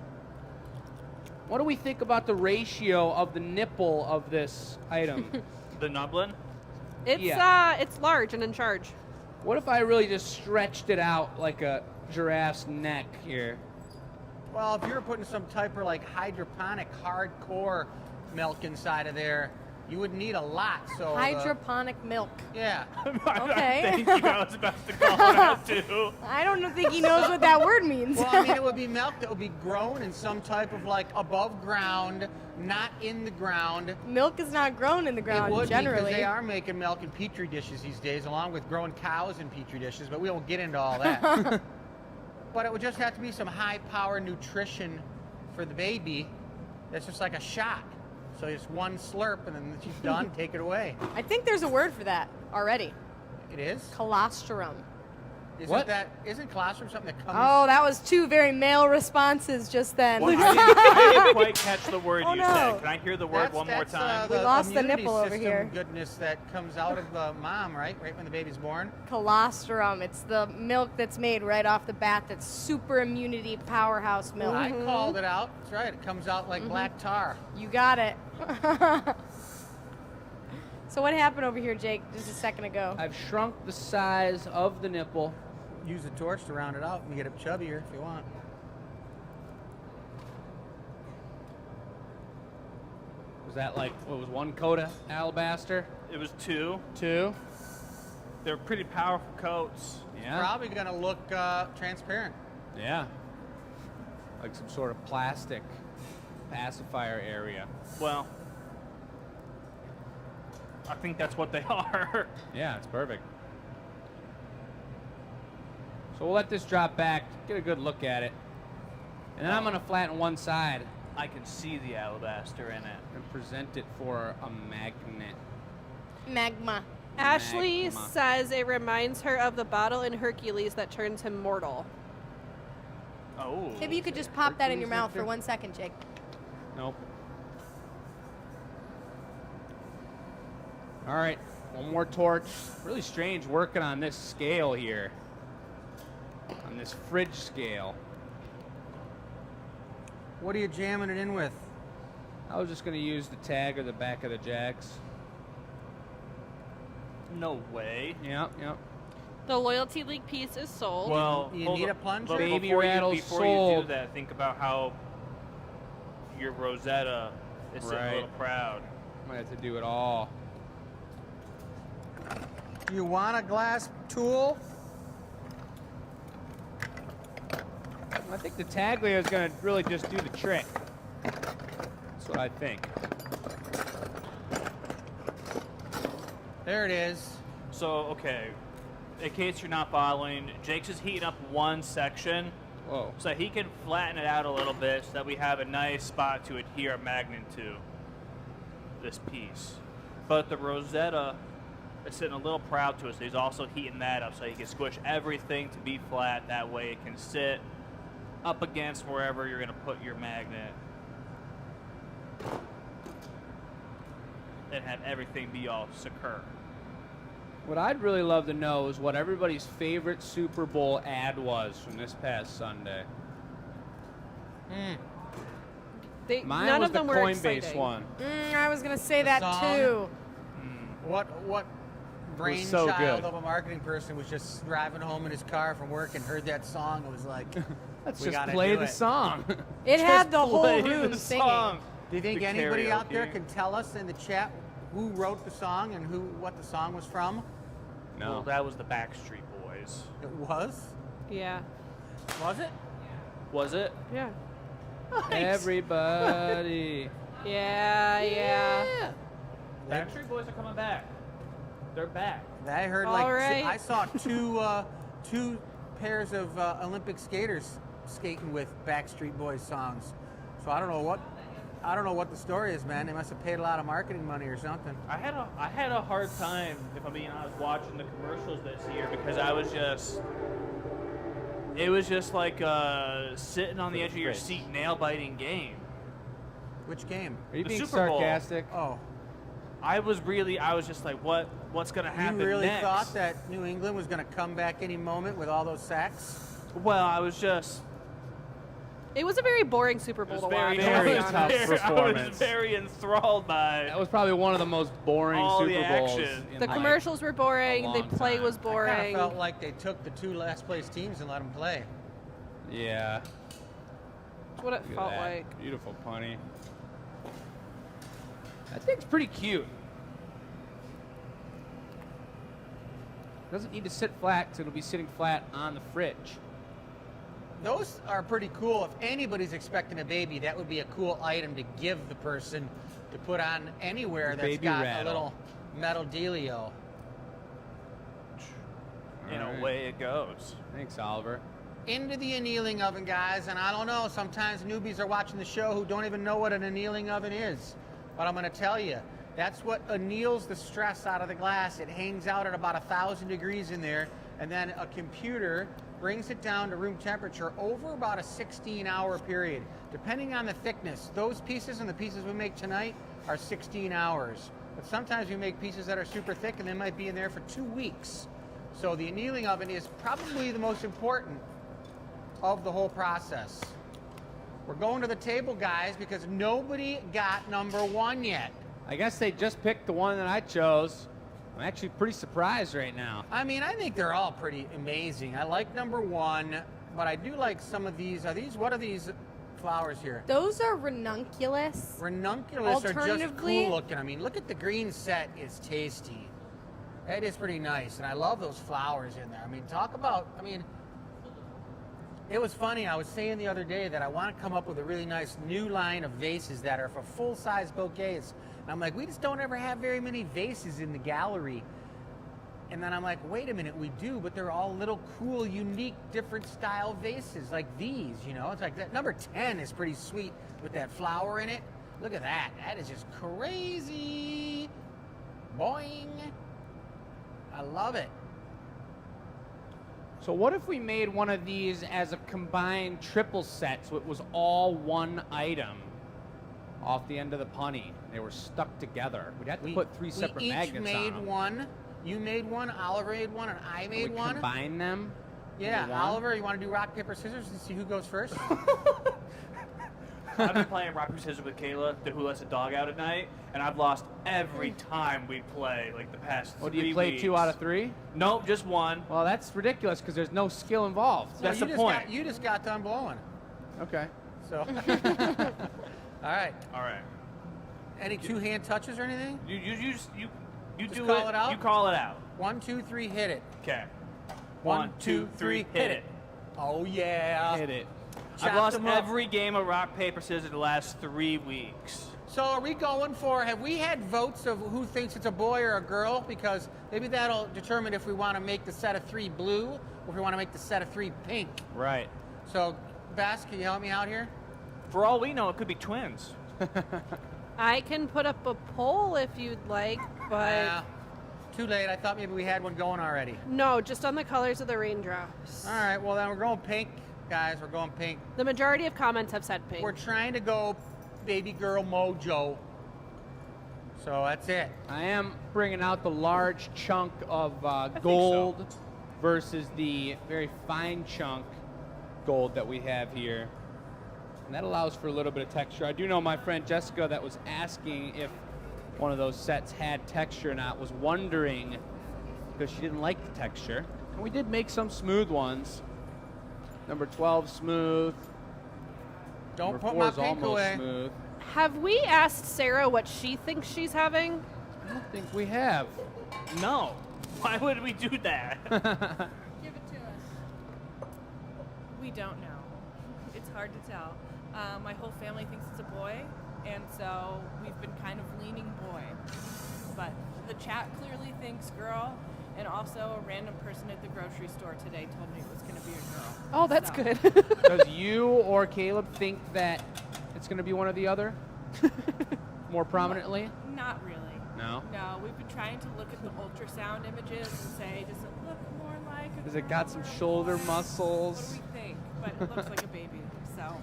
What do we think about the ratio of the nipple of this item? The Nublin? It's large and in charge. What if I really just stretched it out like a giraffe's neck here? Well, if you were putting some type of like hydroponic hardcore milk inside of there, you would need a lot. So Hydroponic milk. yeah. Okay. Thank you. I was about to call that too. I don't think he knows what that word means. Well, I mean, it would be milk that would be grown in some type of like above ground, not in the ground. Milk is not grown in the It ground would generally. because they are making milk in petri dishes these days, along with growing cows in petri dishes. But we won't get into all that. But it would just have to be some high-power nutrition for the baby. That's just like a shot. So just one slurp, and then she's done. Take it away. I think there's a word for that already. It is? Colostrum. Isn't colostrum something that comes? Oh, that was two very male responses just then. Well, I didn't quite catch the word Oh, you no. said. Can I hear the word one more time? We lost the immunity nipple over system here. Goodness that comes out of the mom, right? Right when the baby's born. Colostrum. It's the milk that's made right off the bat that's super immunity powerhouse milk. I called it out. That's right. It comes out like black tar. You got it. So what happened over here, Jake, just a second ago? I've shrunk the size of the nipple. Use the torch to round it out and get it chubbier if you want. Was that like, what was one coat of alabaster? It was 2. 2? They're pretty powerful coats. Yeah. Probably going to look transparent. Yeah. Like some sort of plastic pacifier area. Well, I think that's what they are. Yeah, it's perfect. So we'll let this drop back, get a good look at it. And then I'm going to flatten one side I can see the alabaster in it. and present it for a magnet. Magma. Ashley Magma. says it reminds her of the bottle in Hercules that turns him mortal. Oh. Maybe you could just pop that in your Hercules mouth for Victor? 1 second, Jake. Nope. All right, one more torch. Really strange working on this scale here. On this fridge scale. What are you jamming it in with? I was just going to use the tag or the back of the jacks. No way. Yep. The Loyalty League piece is sold. Well, You hold need on. a plunger? But Baby before rattle before you sold. do that, think about how your Rosetta is sitting Right. a little proud. Might have to do it all. You want a glass tool? I think the Taglia is going to really just do the trick. That's what I think. There it is. So, okay, in case you're not following, Jake's is heating up one section Whoa. so he can flatten it out a little bit so that we have a nice spot to adhere a magnet to this piece. But the Rosetta is sitting a little proud to us, so he's also heating that up so he can squish everything to be flat. That way it can sit up against wherever you're going to put your magnet and have everything be all secure. What I'd really love to know is what everybody's favorite Super Bowl ad was from this past Sunday. Mine None was of them the were Coinbase exciting. one. I was going to say The that song? too. What so brainchild good. of a marketing person was just driving home in his car from work and heard that song and was like, Let's We just gotta play do the it. song. It had the whole Play room the singing. song. do you think The anybody out there karaoke. can tell us in the chat who wrote the song and what the song was from? Well, No. that was the Backstreet Boys. It was? Yeah. Was it? Was it? Yeah. Everybody. Yeah. Backstreet Boys are coming back. They're back. I heard All like right. I saw two pairs of Olympic skaters skating with Backstreet Boys songs. So I don't know what the story is, man. They must have paid a lot of marketing money or something. I had a hard time, if I'm being honest, watching the commercials this year because it was just like sitting on the edge of your seat, nail biting game. Which game? Are you The being Super Bowl. sarcastic? Oh, I was just like, what's gonna happen you really next? thought that New England was going to come back any moment with all those sacks? Well, I was just It was a very boring Super Bowl to watch. very I'll be tough honest. performance. I was very enthralled by That was probably one of the most boring All the Super Bowls. action. in The like commercials were boring. a The long play time. was I kind boring. of felt like they took the two last place teams and let them play. Yeah. That's what it Look at felt that. like. Beautiful punny. That thing's pretty cute. Doesn't need to sit flat because it'll be sitting flat on the fridge. Those are pretty cool. If anybody's expecting a baby, that would be a cool item to give the person to put on anywhere that's Baby got rattle. a little metal dealio. in All right. a way it goes. Thanks, Oliver. Into the annealing oven, guys, and I don't know, sometimes newbies are watching the show who don't even know what an annealing oven is. But I'm going to tell you, That's what anneals the stress out of the glass. It hangs out at about 1,000 degrees in there, and then a computer brings it down to room temperature over about a 16-hour period, depending on the thickness. Those pieces and the pieces we make tonight are 16 hours. But sometimes we make pieces that are super thick, and they might be in there for 2 weeks. So the annealing oven is probably the most important of the whole process. We're going to the table, guys, because nobody got number 1 yet. I guess they just picked the one that I chose. I'm actually pretty surprised right now. I mean, I think they're all pretty amazing. I like number 1, but I do like some of these. What are these flowers here? Those are ranunculus. Ranunculus are just Alternatively- cool looking. I mean, look at the green set. It's tasty. It is pretty nice, and I love those flowers in there. I mean, talk about, it was funny. I was saying the other day that I want to come up with a really nice new line of vases that are for full-size bouquets. And I'm like, we just don't ever have very many vases in the gallery. And then I'm like, wait a minute, we do, but they're all little cool, unique, different style vases like these, you know? It's like that number 10 is pretty sweet with that flower in it. Look at that. That is just crazy. Boing. I love it. So what if we made one of these as a combined triple set, so it was all one item off the end of the punny? They were stuck together. We'd have to put 3 separate magnets on We each made them. one. You made one, Oliver made one, and I made we one. combine them? Yeah, into one? Oliver, you want to do rock, paper, scissors and see who goes first? I've been playing rock, paper, scissors with Kayla, the Who Lets a Dog Out at Night, and I've lost every time we play, like the past 3 Well, do you play weeks. 2 out of 3? Nope, just 1. Well, that's ridiculous because there's no skill involved. That's you the just point. You just got done blowing. Okay. So, all right. All right. Any 2-hand touches or anything? You Just do call it out? You call it out. 1, 2, 3, hit it. Okay. 1, 2, 3, hit it. Oh yeah. Hit it. I've Chop lost them up. every game of rock, paper, scissors the last 3 weeks. So are we going for, have we had votes of who thinks it's a boy or a girl? Because maybe that'll determine if we want to make the set of 3 blue or if we want to make the set of 3 pink. Right. So, Bass, can you help me out here? For all we know, it could be twins. I can put up a poll if you'd like, but Too late. I thought maybe we had one going already. no, just on the colors of the raindrops. All right, well then we're going pink, guys. We're going pink. The majority of comments have said pink. We're trying to go baby girl mojo. So that's it. I am bringing out the large chunk of think gold versus the very fine chunk gold that we have here. And that allows for a little bit of texture. I do know my friend Jessica that was asking if one of those sets had texture or not, was wondering because she didn't like the texture. And we did make some smooth ones. Number 12 smooth. Don't Number put 4 my is pink almost away. smooth. Have we asked Sarah what she thinks she's having? I don't think we have. No. Why would we do that? Give it to us. We don't know. It's hard to tell. My whole family thinks it's a boy, and so we've been kind of leaning boy. But the chat clearly thinks girl, and also a random person at the grocery store today told me it was going to be a girl. Oh, that's So- good. Does you or Caleb think that it's going to be one or the other? More prominently? Not really. No? No, we've been trying to look at the ultrasound images and say, does it look more like a Has it girl got some or a shoulder boy? muscles? What do we think? But it looks like a baby, so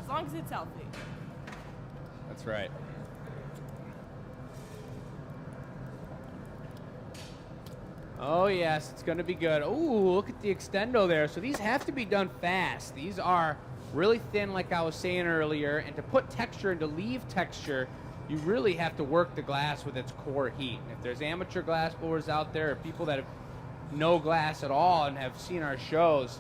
as long as it's healthy. That's right. Oh yes, it's going to be good. Ooh, look at the extendo there. So these have to be done fast. These are really thin like I was saying earlier, and to put texture and to leave texture, you really have to work the glass with its core heat. And if there's amateur glass blowers out there or people that have no glass at all and have seen our shows,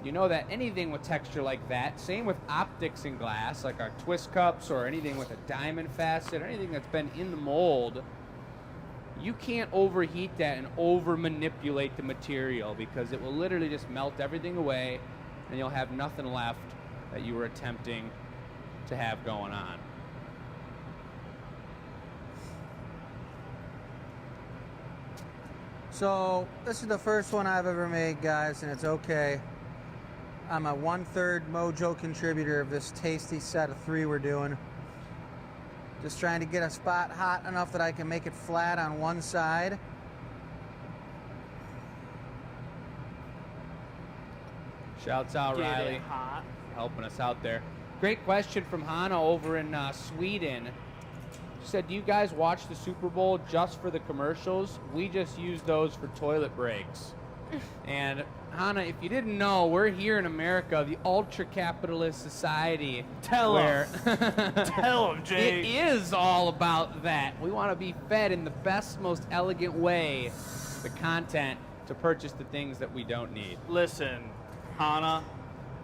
you know that anything with texture like that, same with optics in glass, like our twist cups or anything with a diamond facet or anything that's been in the mold, you can't overheat that and over manipulate the material because it will literally just melt everything away and you'll have nothing left that you were attempting to have going on. So this is the first one I've ever made, guys, and it's okay. I'm a 1/3 mojo contributor of this tasty set of 3 we're doing. Just trying to get a spot hot enough that I can make it flat on one side. Shouts out Get Riley, it hot. helping us out there. Great question from Hannah over in Sweden. She said, do you guys watch the Super Bowl just for the commercials? We just use those for toilet breaks. And Hannah, if you didn't know, we're here in America, the ultra-capitalist society. Tell where Tell him, Jake. It is all about that. We want to be fed in the best, most elegant way, the content, to purchase the things that we don't need. Listen, Hannah,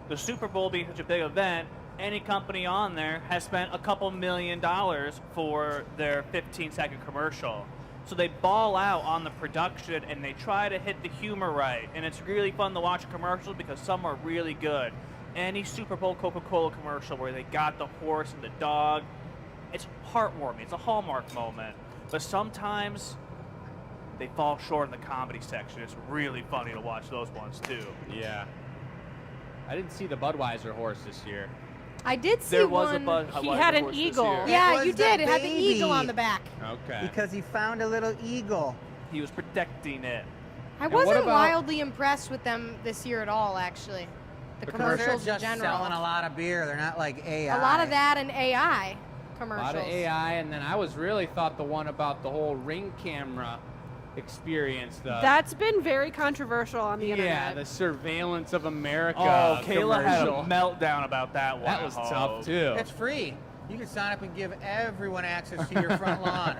the Super Bowl being such a big event, any company on there has spent a couple $1 million for their 15-second commercial. So they ball out on the production and they try to hit the humor right. And it's really fun to watch commercials because some are really good. Any Super Bowl Coca-Cola commercial where they got the horse and the dog, it's heartwarming. It's a Hallmark moment. But sometimes they fall short in the comedy section. It's really funny to watch those ones too. Yeah. I didn't see the Budweiser horse this year. I did see There was one. a He had an eagle. Yeah, was you the did. It had the baby. eagle on the back. Okay. Because he found a little eagle. He was protecting it. I And what wasn't about- wildly impressed with them this year at all, actually. The Because commercials they're in just general. selling a lot of beer. They're not like AI. A lot of that and AI A commercials. lot of AI, and then I was really thought the one about the whole Ring camera experience. That's been very controversial on the yeah, internet. the surveillance of America. Oh, Kayla had a commercial. meltdown about that one. That was tough too. It's free. You can sign up and give everyone access to your front lawn.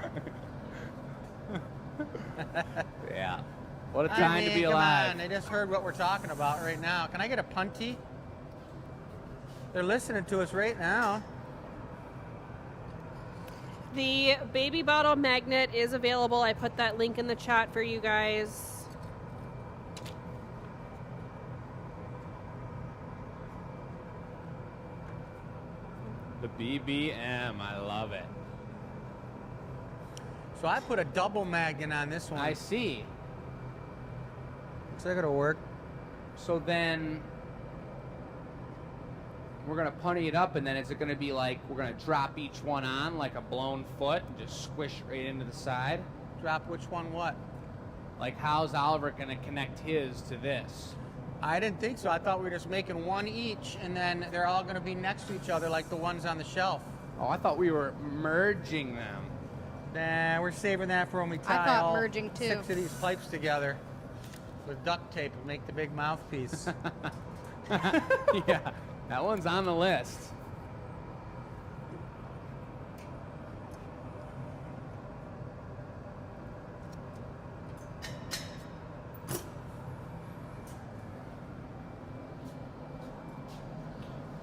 Yeah. What a I time mean, to be come alive. on, they just heard what we're talking about right now. Can I get a punty? They're listening to us right now. The baby bottle magnet is available. I put that link in the chat for you guys. The BBM, I love it. So I put a double magnet on this one. I see. Looks like it'll work. So then we're gonna punny it up, and then is it gonna be like we're gonna drop each one on like a blown foot and just squish right into the side? Drop which one what? Like how's Oliver gonna connect his to this? I didn't think so. I thought we were just making one each, and then they're all going to be next to each other like the ones on the shelf. Oh, I thought we were merging them. Nah, we're saving that for when we tie thought all merging, too. 6 of these pipes together with duct tape and make the big mouthpiece. Yeah, that one's on the list.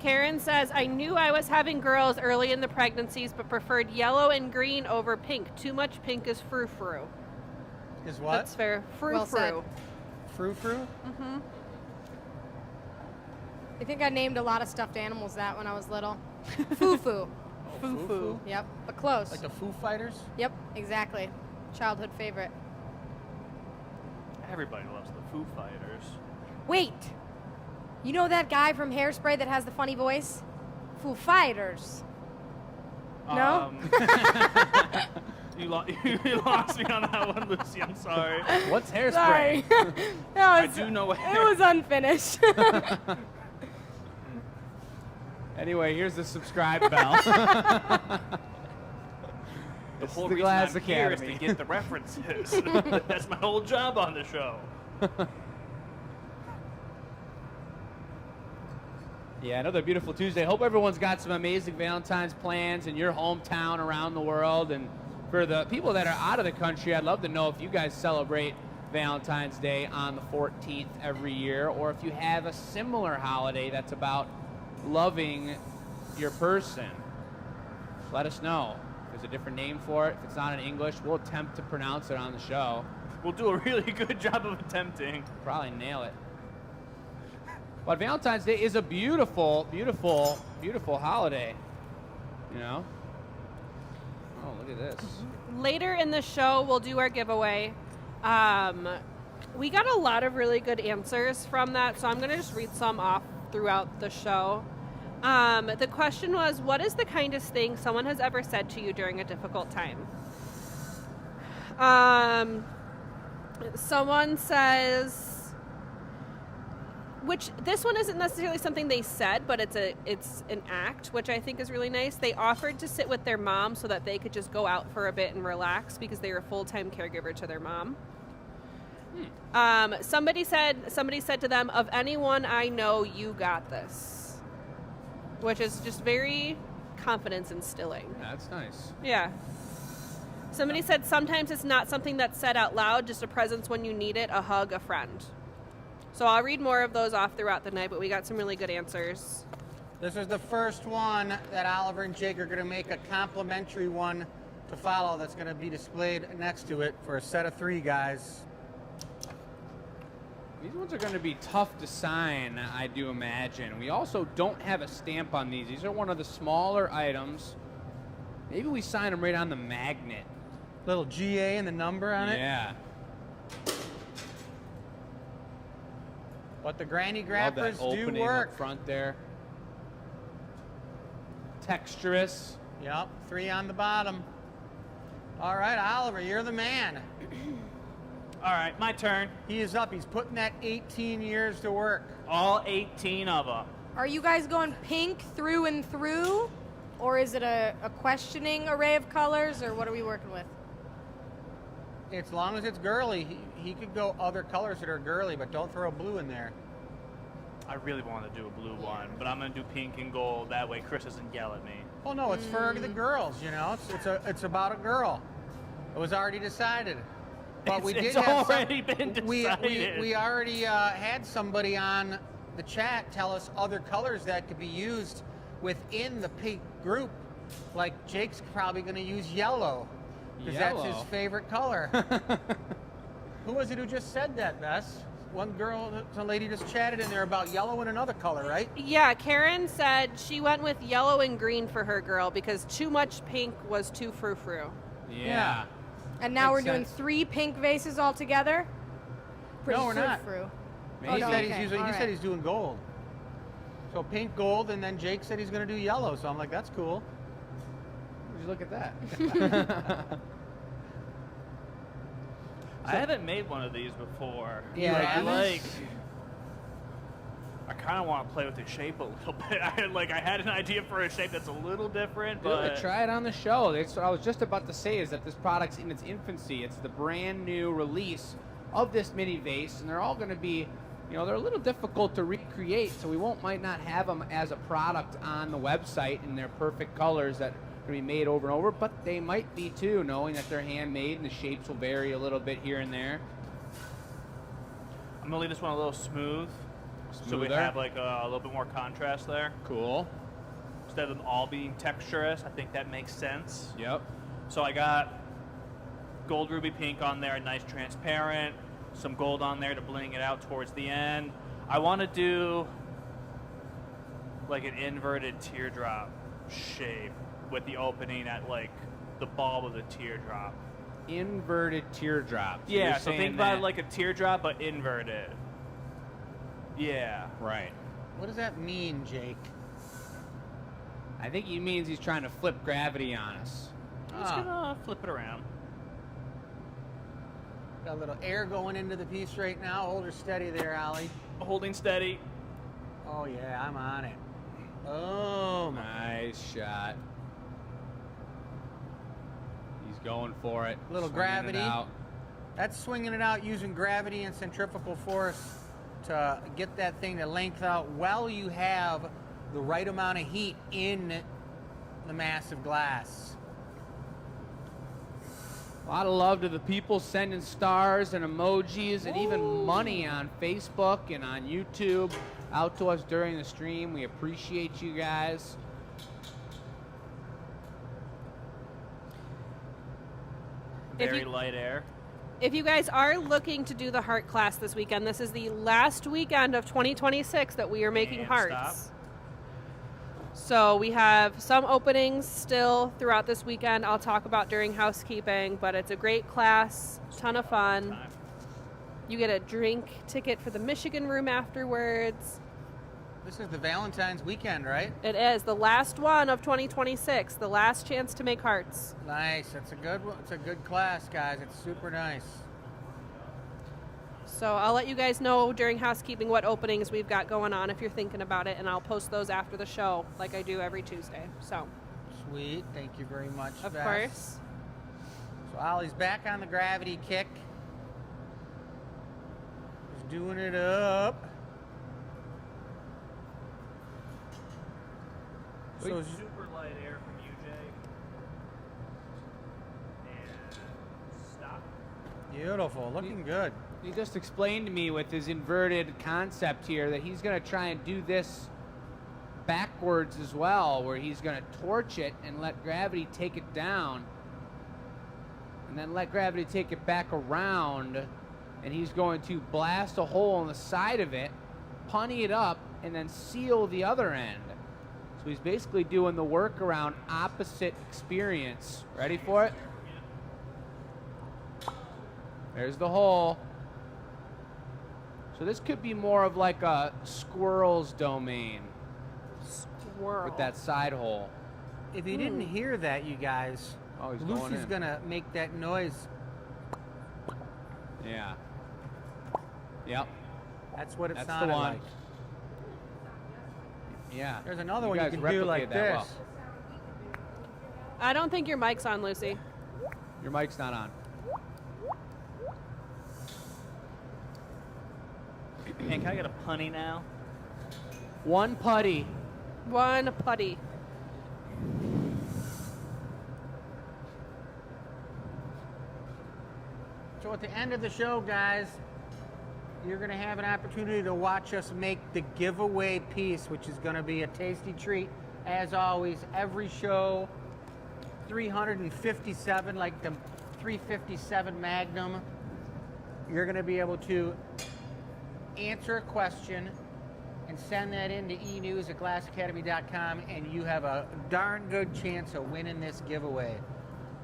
Karen says, I knew I was having girls early in the pregnancies, but preferred yellow and green over pink. Too much pink is frou-frou. Is what? That's fair. Well said. Frou-frou. Frou-frou? Mm-hmm. I think I named a lot of stuffed animals that when I was little. Foo-foo. Foo-foo? Yep, but close. Like the Foo Fighters? Yep, exactly. Childhood favorite. Everybody loves the Foo Fighters. Wait! You know that guy from Hairspray that has the funny voice? Foo Fighters. No? You lost me on that one, Lucy. I'm sorry. What's hairspray? Sorry. I do know what It was unfinished. Anyway, here's the subscribe bell. The This whole is the reason Glass I'm here is to Academy. get the references. That's my whole job on the show. Yeah, another beautiful Tuesday. Hope everyone's got some amazing Valentine's plans in your hometown, around the world. And for the people that are out of the country, I'd love to know if you guys celebrate Valentine's Day on the 14th every year, or if you have a similar holiday that's about loving your person. Let us know. If there's a different name for it, if it's not in English, we'll attempt to pronounce it on the show. We'll do a really good job of attempting. Probably nail it. But Valentine's Day is a beautiful, beautiful, beautiful holiday. You know? Oh, look at this. Later in the show, we'll do our giveaway. We got a lot of really good answers from that, so I'm going to just read some off throughout the show. The question was, what is the kindest thing someone has ever said to you during a difficult time? Someone says, which this one isn't necessarily something they said, but it's an act, which I think is really nice. They offered to sit with their mom so that they could just go out for a bit and relax because they were a full-time caregiver to their mom. Somebody said to them, "Of anyone I know, you got this," which is just very confidence instilling. That's nice. Yeah. Somebody said sometimes it's not something that's said out loud, just a presence when you need it, a hug, a friend. So I'll read more of those off throughout the night, but we got some really good answers. This is the first one that Oliver and Jake are going to make a complimentary one to follow that's going to be displayed next to it for a set of 3, guys. These ones are going to be tough to sign, I do imagine. We also don't have a stamp on these. These are one of the smaller items. Maybe we sign them right on the magnet. Little GA and the number on it. Yeah. But the granny Love that grappers do opening work. up front there. Texturous. Yep, 3 on the bottom. All right, Oliver, you're the man. All right, my turn. He is up. He's putting that 18 years to work. All 18 of them. Are you guys going pink through and through? Or is it a questioning array of colors, or what are we working with? As long as it's girly, he could go other colors that are girly, but don't throw blue in there. I really want to do a blue one, but I'm going to do pink and gold. That way Chris doesn't yell at me. Oh no, it's for the girls. You know, it's about a girl. It was already decided. But we did It's have already been decided. We already had somebody on the chat tell us other colors that could be used within the pink group. Like Jake's probably going to use yellow because that's his Yellow. favorite color. Who was it who just said that, Bess? One girl, some lady just chatted in there about yellow and another color, right? Yeah, Karen said she went with yellow and green for her girl because too much pink was too frou-frou. Yeah. And now Makes we're doing sense. 3 pink vases all together? No, we're not. frou-frou. Maybe. He no, said, okay, he all said right. he's doing gold. So pink, gold, and then Jake said he's going to do yellow. So I'm like, that's cool. Would you look at that? I haven't made one of these before. Yeah, But I haven't? I kind of want to play with the shape a little bit. I had an idea for a shape that's a little different, Do but it. Try it on the show. That's what I was just about to say, is that this product's in its infancy. It's the brand new release of this mini vase, and they're all going to be, you know, they're a little difficult to recreate, so we might not have them as a product on the website in their perfect colors that are going to be made over and over, but they might be too, knowing that they're handmade and the shapes will vary a little bit here and there. I'm going to leave this one a little smooth. So we Smoother. have like a little bit more contrast there. Cool. Instead of them all being texturous, I think that makes sense. Yep. So I got gold ruby pink on there, nice transparent, some gold on there to bling it out towards the end. I want to do like an inverted teardrop shape with the opening at like the bulb of the teardrop. Inverted teardrop. So Yeah, you're so think saying about that- it like a teardrop but inverted. Yeah. Right. What does that mean, Jake? I think he means he's trying to flip gravity on us. I'm just gonna flip it around. Got a little air going into the piece right now. Hold her steady there, Ollie. Holding steady. Oh, yeah, I'm on it. Oh, Nice shot. He's going for it. Little swinging it gravity. out. That's swinging it out using gravity and centrifugal force to get that thing to length out while you have the right amount of heat in the massive glass. A lot of love to the people sending stars and emojis and even money on Facebook and on YouTube out to us during the stream. We appreciate you guys. If Very you- light air. If you guys are looking to do the heart class this weekend, this is the last weekend of 2026 that we are making And hearts. stop. So we have some openings still throughout this weekend I'll talk about during housekeeping, but it's a great class, ton of fun. Time. You get a drink ticket for the Michigan room afterwards. This is the Valentine's weekend, right? It is the last one of 2026, the last chance to make hearts. Nice. That's a good one. It's a good class, guys. It's super nice. So I'll let you guys know during housekeeping what openings we've got going on if you're thinking about it, and I'll post those after the show like I do every Tuesday. So, Sweet. Thank you very much, of Beth. course. So Ollie's back on the gravity kick. He's doing it up. So Super light air from you, Jake. And stop. beautiful. Looking good. He just explained to me with his inverted concept here that he's going to try and do this backwards as well, where he's going to torch it and let gravity take it down, and then let gravity take it back around, and he's going to blast a hole in the side of it, punny it up, and then seal the other end. So he's basically doing the workaround opposite experience. Ready for it? There's the hole. So this could be more of like a squirrel's domain Squirrel. with that side hole. If you didn't hear that, you guys, Oh, he's going Lucy's in. gonna make that noise. Yeah. Yep. That's what it That's the sounded one. like. Yeah. There's another one guys you can do replicated like that this. well. I don't think your mic's on, Lucy. Your mic's not on. Man, can I get a punny now? One putty. One putty. So at the end of the show, guys, you're going to have an opportunity to watch us make the giveaway piece, which is going to be a tasty treat. As always, every show, 357, like the 357 Magnum, you're going to be able to answer a question and send that in to enews@glassacademy.com, and you have a darn good chance of winning this giveaway.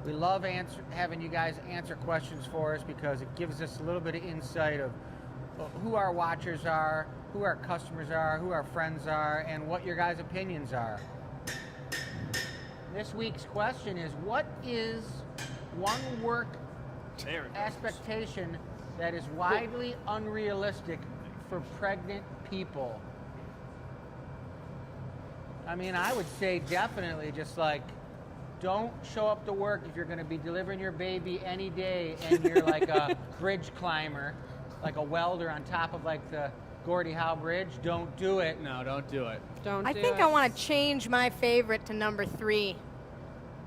We love having you guys answer questions for us because it gives us a little bit of insight of who our watchers are, who our customers are, who our friends are, and what your guys' opinions are. This week's question is, what is one work There it goes. expectation that is widely unrealistic for pregnant people? I mean, I would say definitely just like, don't show up to work if you're going to be delivering your baby any day and you're like a bridge climber, like a welder on top of like the Gordie Howe Bridge. Don't do it. No, don't do it. Don't I do think it. I want to change my favorite to number 3.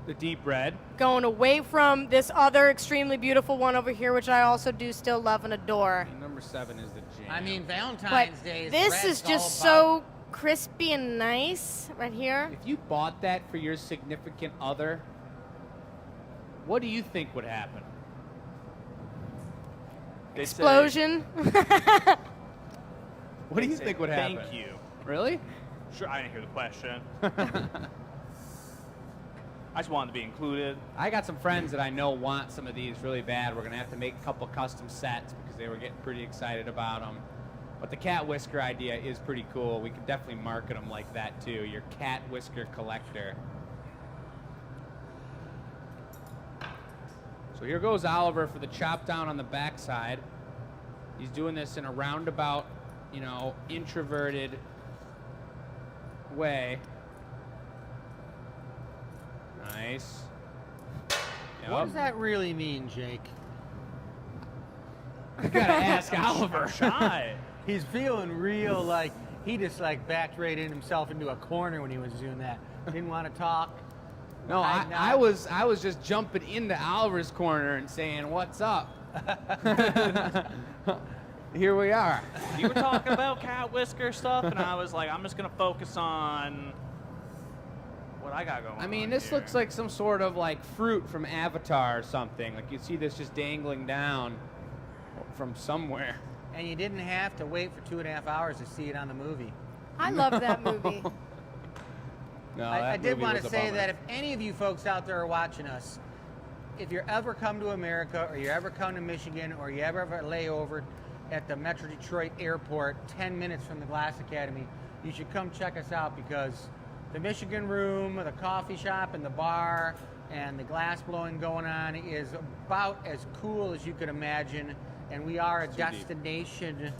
The deep red. Going away from this other extremely beautiful one over here, which I also do still love and adore. And number 7 is the jam. I mean, But Valentine's Day is this red's is just all about- so crispy and nice right here. if you bought that for your significant other, what do you think would happen? They say- Explosion. What do you say think would happen? Thank you. Really? Sure, I didn't hear the question. I just wanted to be included. I got some friends that I know want some of these really bad. We're going to have to make a couple custom sets because they were getting pretty excited about them. But the cat whisker idea is pretty cool. We could definitely market them like that too. Your cat whisker collector. So here goes Oliver for the chop down on the backside. He's doing this in a roundabout, you know, introverted way. Nice. What Yep. does that really mean, Jake? You gotta ask Oliver. Shy. He's feeling real like he just like backed right in himself into a corner when he was doing that. Didn't want to talk. No, Hiding I out. was just jumping into Oliver's corner and saying, "What's up?" Here we are. You were talking about cat whisker stuff, and I was like, I'm just gonna focus on what I got going on. I mean, this here. looks like some sort of like fruit from Avatar or something. Like you see this just dangling down from somewhere. And you didn't have to wait for 2.5 hours to see it on the movie. I love that movie. No, I that did movie want was to a say bummer. that if any of you folks out there are watching us, if you ever come to America or you ever come to Michigan or you ever have a layover at the Metro Detroit Airport 10 minutes from the Glass Academy, you should come check us out because the Michigan Room, the coffee shop, and the bar, and the glass blowing going on is about as cool as you could imagine. And we are a destination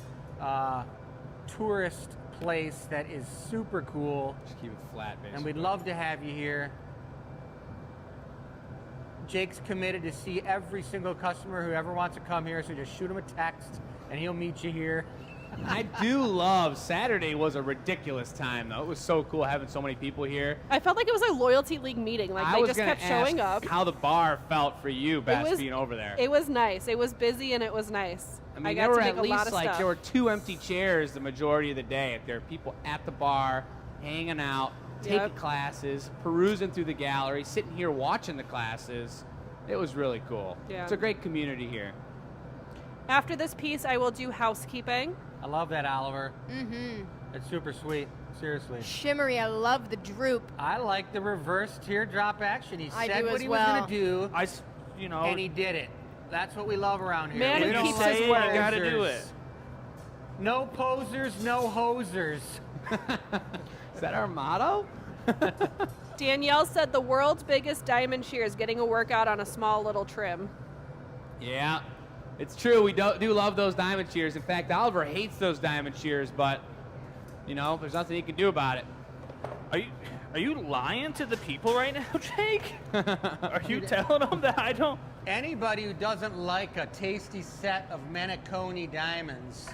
tourist place that is super cool. Just keep it flat, basically. And we'd love to have you here. Jake's committed to see every single customer who ever wants to come here, so just shoot him a text and he'll meet you here. I do love Saturday was a ridiculous time though. It was so cool having so many people here. I felt like it was a loyalty league meeting. Like I they was just gonna kept showing ask up. how the bar felt for you, Beth, being over there. It was nice. It was busy and it was nice. I mean, got there were to make at a lot least of like stuff. there were 2 empty chairs the majority of the day. There were people at the bar, hanging out, taking Yep. classes, perusing through the gallery, sitting here watching the classes. It was really cool. Yeah. It's a great community here. After this piece, I will do housekeeping. I love that, Oliver. Mm-hmm. It's super sweet. Seriously. Shimmery, I love the droop. I like the reverse teardrop action. He I said do what as he well. was going to do, You know, and he did it. That's what we love around here. Man, we he don't keeps like his you word. gotta do posers. it. No posers, no hosers. Is that our motto? Danielle said the world's biggest diamond shears getting a workout on a small little trim. Yeah, it's true. We do love those diamond shears. In fact, Oliver hates those diamond shears, but, you know, there's nothing he can do about it. Are you lying to the people right now, Jake? Are you telling them that I don't? Anybody who doesn't like a tasty set of Menaconi diamonds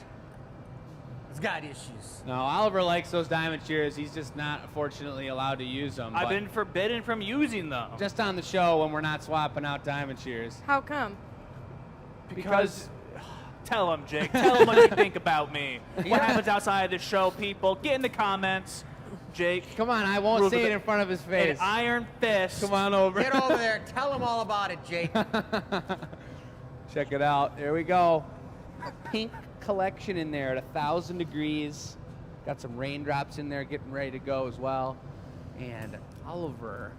has got issues. No, Oliver likes those diamond shears. He's just not, unfortunately, allowed to use them. I've but been forbidden from using them. just on the show when we're not swapping out diamond shears. How come? Because tell them, Jake. Tell them what you think about me. What Yeah. happens outside of the show, people? Get in the comments. Jake, Come on, I won't Rules say of it the- in front of his an face. iron fist. Come on over. Get over there. Tell them all about it, Jake. Check it out. There we go. A pink collection in there at 1,000 degrees. Got some raindrops in there getting ready to go as well. And Oliver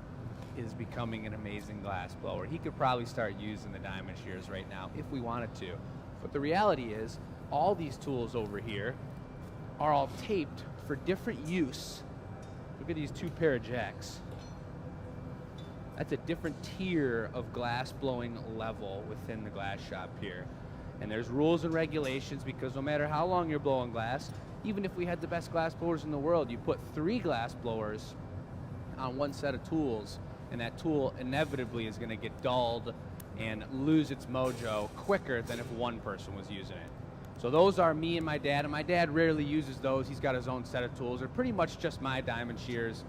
is becoming an amazing glass blower. He could probably start using the diamond shears right now if we wanted to. But the reality is, all these tools over here are all taped for different use. Look at these 2 pair of jacks. That's a different tier of glass blowing level within the glass shop here. And there's rules and regulations because no matter how long you're blowing glass, even if we had the best glass blowers in the world, you put 3 glass blowers on one set of tools, and that tool inevitably is going to get dulled and lose its mojo quicker than if one person was using it. So those are me and my dad rarely uses those. He's got his own set of tools. They're pretty much just my diamond shears.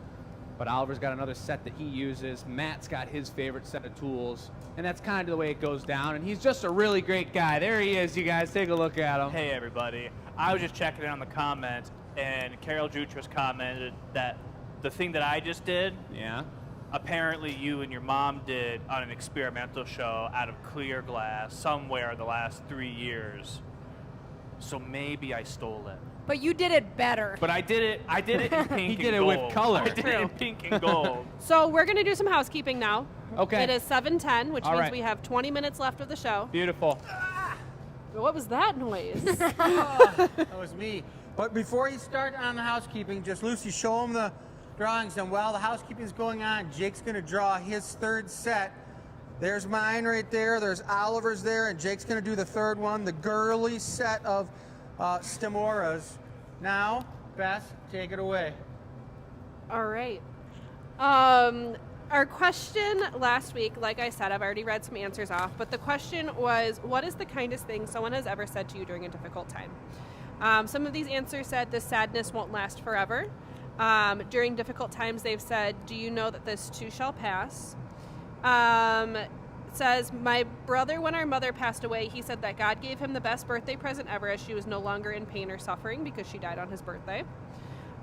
But Oliver's got another set that he uses. Matt's got his favorite set of tools. And that's kind of the way it goes down. And he's just a really great guy. There he is, you guys. Take a look at him. Hey, everybody. I was just checking in on the comments, and Carol Jutras commented that the thing that I just did, Yeah. apparently you and your mom did on an experimental show out of clear glass somewhere in the last 3 years. So maybe I stole it. But you did it better. But I did it in pink He and did it gold. with color. I did it in pink and gold. So we're going to do some housekeeping now. Okay. It is 7:10, which All means right. we have 20 minutes left of the show. Beautiful. What was that noise? That was me. But before you start on the housekeeping, just Lucy, show them the drawings. And while the housekeeping's going on, Jake's going to draw his 3rd set. There's mine right there. There's Oliver's there. And Jake's going to do the 3rd one, the girly set of Stamoras. Now, Beth, take it away. All right. Our question last week, like I said, I've already read some answers off, but the question was, what is the kindest thing someone has ever said to you during a difficult time? Some of these answers said, this sadness won't last forever. During difficult times, they've said, do you know that this too shall pass? It says, my brother, when our mother passed away, he said that God gave him the best birthday present ever as she was no longer in pain or suffering because she died on his birthday.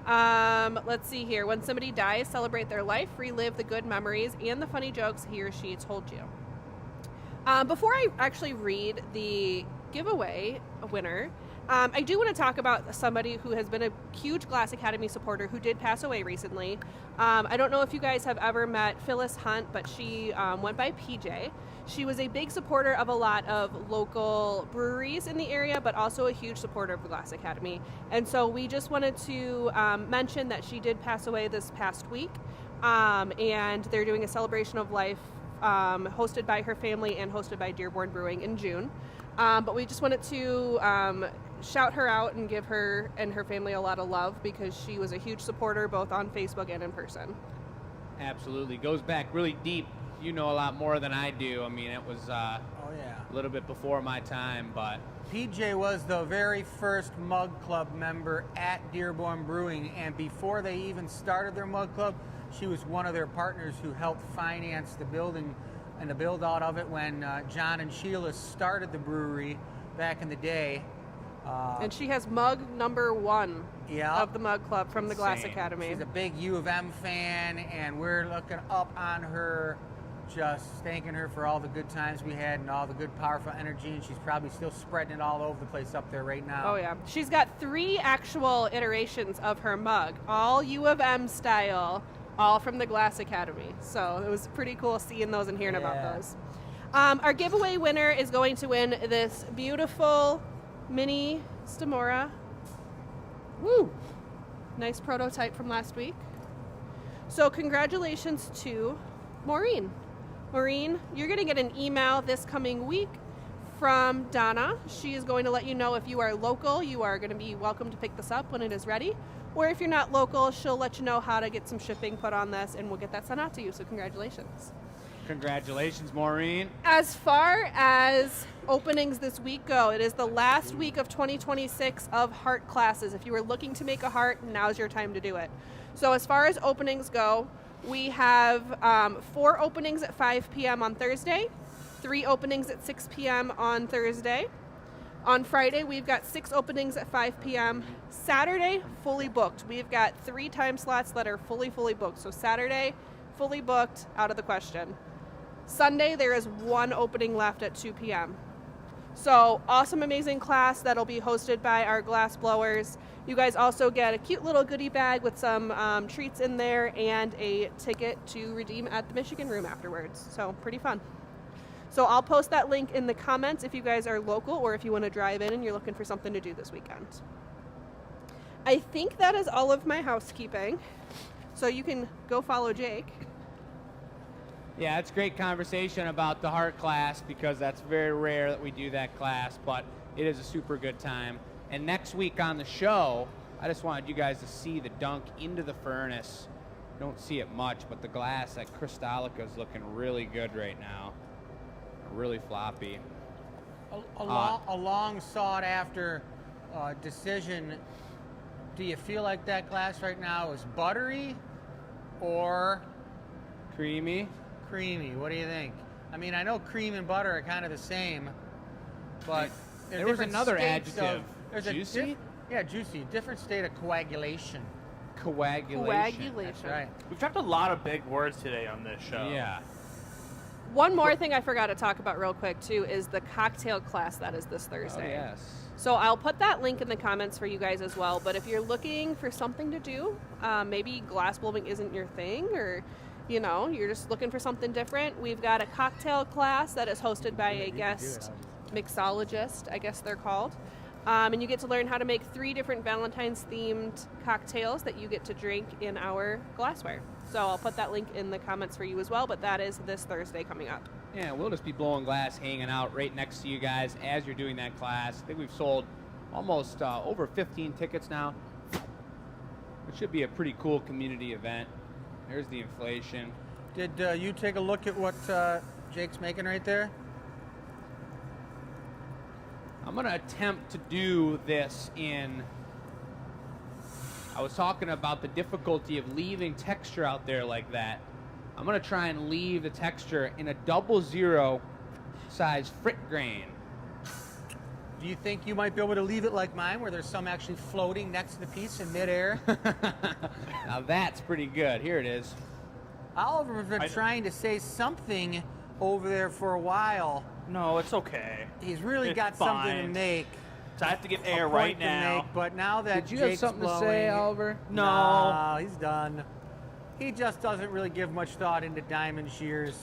Let's see here. When somebody dies, celebrate their life, relive the good memories and the funny jokes he or she told you. Before I actually read the giveaway winner, I do want to talk about somebody who has been a huge Glass Academy supporter who did pass away recently. I don't know if you guys have ever met Phyllis Hunt, but she went by PJ. She was a big supporter of a lot of local breweries in the area, but also a huge supporter of the Glass Academy. And so we just wanted to mention that she did pass away this past week, and they're doing a celebration of life hosted by her family and hosted by Dearborn Brewing in June. But we just wanted to shout her out and give her and her family a lot of love because she was a huge supporter both on Facebook and in person. Absolutely. Goes back really deep. You know a lot more than I do. I mean, it was a little bit before my time, but... PJ was the very first Mug Club member at Dearborn Brewing, and before they even started their Mug Club, she was one of their partners who helped finance the building and the build out of it when John and Sheila started the brewery back in the day. And she has mug number 1 of the Mug Club from the Glass Insane. Academy. She's a big U of M fan, and we're looking up on her, just thanking her for all the good times we had and all the good, powerful energy, and she's probably still spreading it all over the place up there right now. Oh, yeah. She's got 3 actual iterations of her mug, all U of M style, all from the Glass Academy. So it was pretty cool seeing those and hearing about those. Our giveaway winner is going to win this beautiful mini Stamora. Woo! Nice prototype from last week. So congratulations to Maureen. Maureen, you're going to get an email this coming week from Donna. She is going to let you know if you are local, you are going to be welcome to pick this up when it is ready. Or if you're not local, she'll let you know how to get some shipping put on this, and we'll get that sent out to you. So congratulations. Congratulations, Maureen. As far as openings this week go, it is the last week of 2026 of heart classes. If you were looking to make a heart, now's your time to do it. So as far as openings go, we have 4 openings at 5 p.m. on Thursday, 3 openings at 6 p.m. on Thursday. On Friday, we've got 6 openings at 5 p.m. Saturday, fully booked. We've got 3 time slots that are fully booked. So Saturday, fully booked, out of the question. Sunday, there is 1 opening left at 2 p.m. So awesome, amazing class that'll be hosted by our glass blowers. You guys also get a cute little goodie bag with some treats in there and a ticket to redeem at the Michigan Room afterwards. So pretty fun. So I'll post that link in the comments if you guys are local or if you want to drive in and you're looking for something to do this weekend. I think that is all of my housekeeping. So you can go follow Jake. Yeah, it's great conversation about the heart class because that's very rare that we do that class, but it is a super good time. And next week on the show, I just wanted you guys to see the dunk into the furnace. Don't see it much, but the glass at Crystallica is looking really good right now. Really floppy. A long sought after decision. Do you feel like that glass right now is buttery or Creamy. creamy? What do you think? I mean, I know cream and butter are kind of the same, but There was another adjective. Juicy? Juicy. Different state of coagulation. Coagulation. That's right. We've talked a lot of big words today on this show. Yeah. One more thing I forgot to talk about real quick, too, is the cocktail class that is this Thursday. Oh, yes. So I'll put that link in the comments for you guys as well. But if you're looking for something to do, maybe glass blowing isn't your thing or, you know, you're just looking for something different, we've got a cocktail class that is hosted by a guest mixologist, I guess they're called. And you get to learn how to make 3 different Valentine's-themed cocktails that you get to drink in our glassware. So I'll put that link in the comments for you as well, but that is this Thursday coming up. Yeah, we'll just be blowing glass, hanging out right next to you guys as you're doing that class. I think we've sold almost over 15 tickets now. It should be a pretty cool community event. There's the inflation. Did you take a look at what Jake's making right there? I'm going to attempt to do this in... I was talking about the difficulty of leaving texture out there like that. I'm going to try and leave the texture in a 00 size frit grain. Do you think you might be able to leave it like mine, where there's some actually floating next to the piece in midair? Now that's pretty good. Here it is. Oliver's been trying to say something over there for a while. No, it's okay. He's really It's got something to fine. make. So I have to give air a right point to now. make, but now that Did you have Jake's something to blowing, say, Oliver? No. he's done. He just doesn't really give much thought into diamond shears.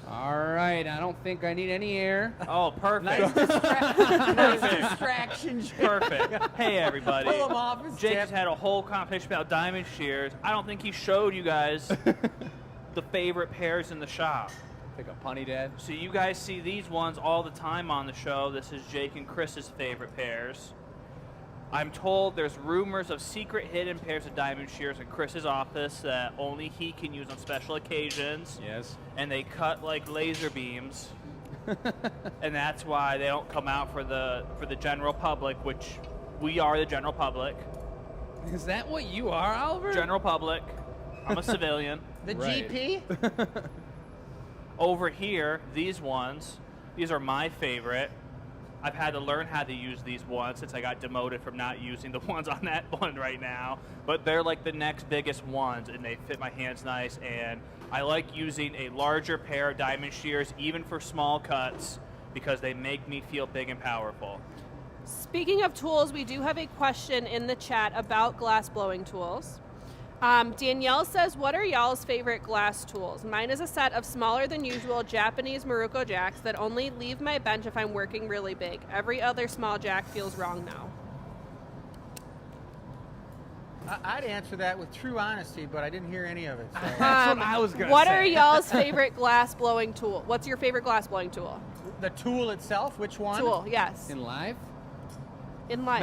All right, I don't think I need any air. Oh, perfect. Nice distraction. Jake. Perfect. Hey, everybody. Pull him off his Jake tip. just had a whole conversation about diamond shears. I don't think he showed you guys the favorite pairs in the shop. Like a punny dad. So you guys see these ones all the time on the show. This is Jake and Chris's favorite pairs. I'm told there's rumors of secret hidden pairs of diamond shears in Chris's office that only he can use on special occasions. Yes. And they cut like laser beams. And that's why they don't come out for the general public, which we are the general public. Is that what you are, Oliver? General public. I'm a civilian. The Right. GP? Over here, these ones, these are my favorite. I've had to learn how to use these ones since I got demoted from not using the ones on that one right now. But they're like the next biggest ones, and they fit my hands nice. And I like using a larger pair of diamond shears, even for small cuts, because they make me feel big and powerful. Speaking of tools, we do have a question in the chat about glass blowing tools. Danielle says, what are y'all's favorite glass tools? Mine is a set of smaller than usual Japanese Maruko jacks that only leave my bench if I'm working really big. Every other small jack feels wrong now. I'd answer that with true honesty, but I didn't hear any of it. So. That's what I was gonna What say. are y'all's favorite glass blowing tool? What's your favorite glass blowing tool? The tool itself, which one? Tool, yes. In live? In life.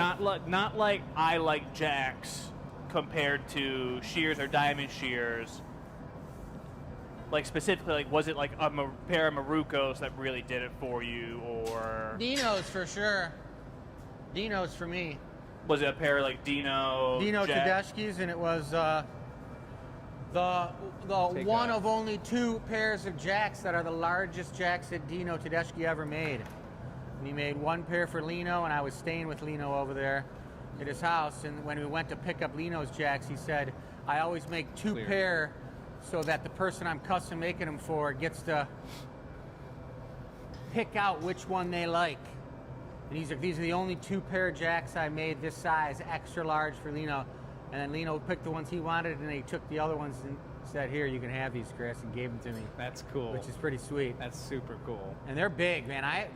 Not like I like jacks compared to shears or diamond shears. Like specifically, like was it like a pair of Marukos that really did it for you, or Dino's for sure. Dino's for me. was it a pair of like Dino jack? Tedeschi's, and it was the Take one a- of only 2 pairs of jacks that are the largest jacks that Dino Tedeschi ever made. And he made 1 pair for Lino, and I was staying with Lino over there at his house. And when we went to pick up Lino's jacks, he said, "I always make 2 Clear. pair, so that the person I'm custom making them for gets to pick out which one they like." And these are the only 2 pair of jacks I made this size, extra large for Lino. And then Lino picked the ones he wanted, and he took the other ones and said, "Here, you can have these, Chris," and gave them to me, That's cool. which is pretty sweet. That's super cool. And they're big, man. I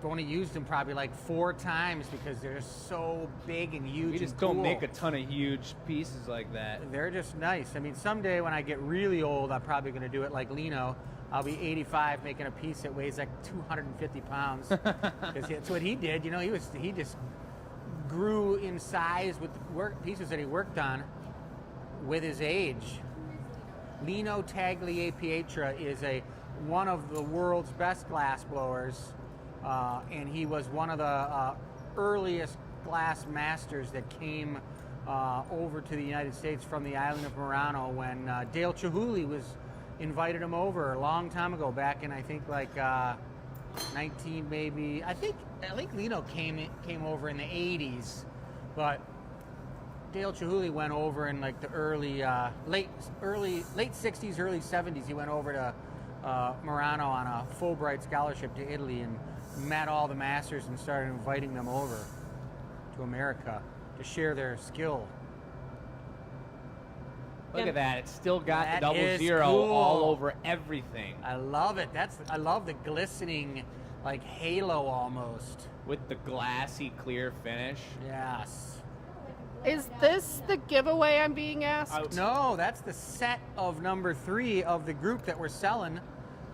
only used them probably like 4 times because they're so big and huge. We just and don't cool. make a ton of huge pieces like that. They're just nice. I mean, someday when I get really old, I'm probably going to do it like Lino. I'll be 85 making a piece that weighs like 250 pounds. Because that's what he did. You know, he just grew in size with the pieces that he worked on with his age. Lino Tagliapietra is one of the world's best glass blowers. And he was one of the earliest glass masters that came over to the United States from the island of Murano when Dale Chihuly invited him over a long time ago, back in I think like 19 maybe. I think Lino came over in the 80s, but Dale Chihuly went over in like the late 60s, early 70s. He went over to Murano on a Fulbright scholarship to Italy and met all the masters and started inviting them over to America to share their skill. Look at that. It's still got That the is 00 cool. all over everything. I love it. I love the glistening, like halo almost. With the glassy clear finish. Yes. Is this the giveaway I'm being asked? No, that's the set of number 3 of the group that we're selling.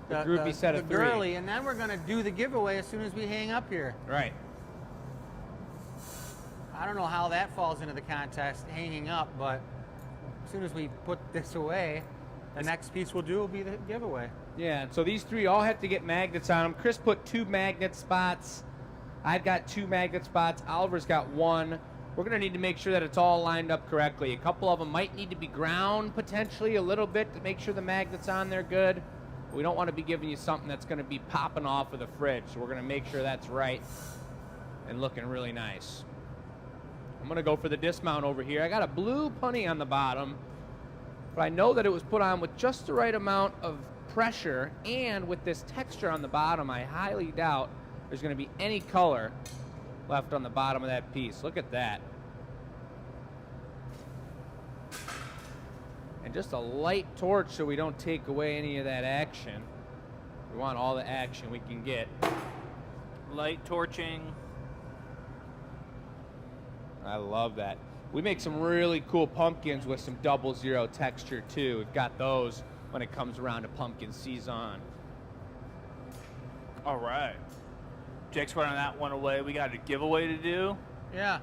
The groupie set of the 3. girly, and then we're gonna do the giveaway as soon as we hang up here. Right. I don't know how that falls into the contest, hanging up, but as soon as we put this away, the next piece we'll do will be the giveaway. Yeah, so these 3 all have to get magnets on them. Chris put 2 magnet spots. I've got 2 magnet spots. Oliver's got 1. We're going to need to make sure that it's all lined up correctly. A couple of them might need to be ground potentially a little bit to make sure the magnet's on there good. We don't want to be giving you something that's going to be popping off of the fridge, so we're going to make sure that's right and looking really nice. I'm going to go for the dismount over here. I got a blue punny on the bottom, but I know that it was put on with just the right amount of pressure, and with this texture on the bottom, I highly doubt there's going to be any color left on the bottom of that piece. Look at that. And just a light torch so we don't take away any of that action. We want all the action we can get. Light torching. I love that. We make some really cool pumpkins with some 00 texture too. We've got those when it comes around to pumpkin season. All right. Jake's running that one away. We got a giveaway to do. Yeah.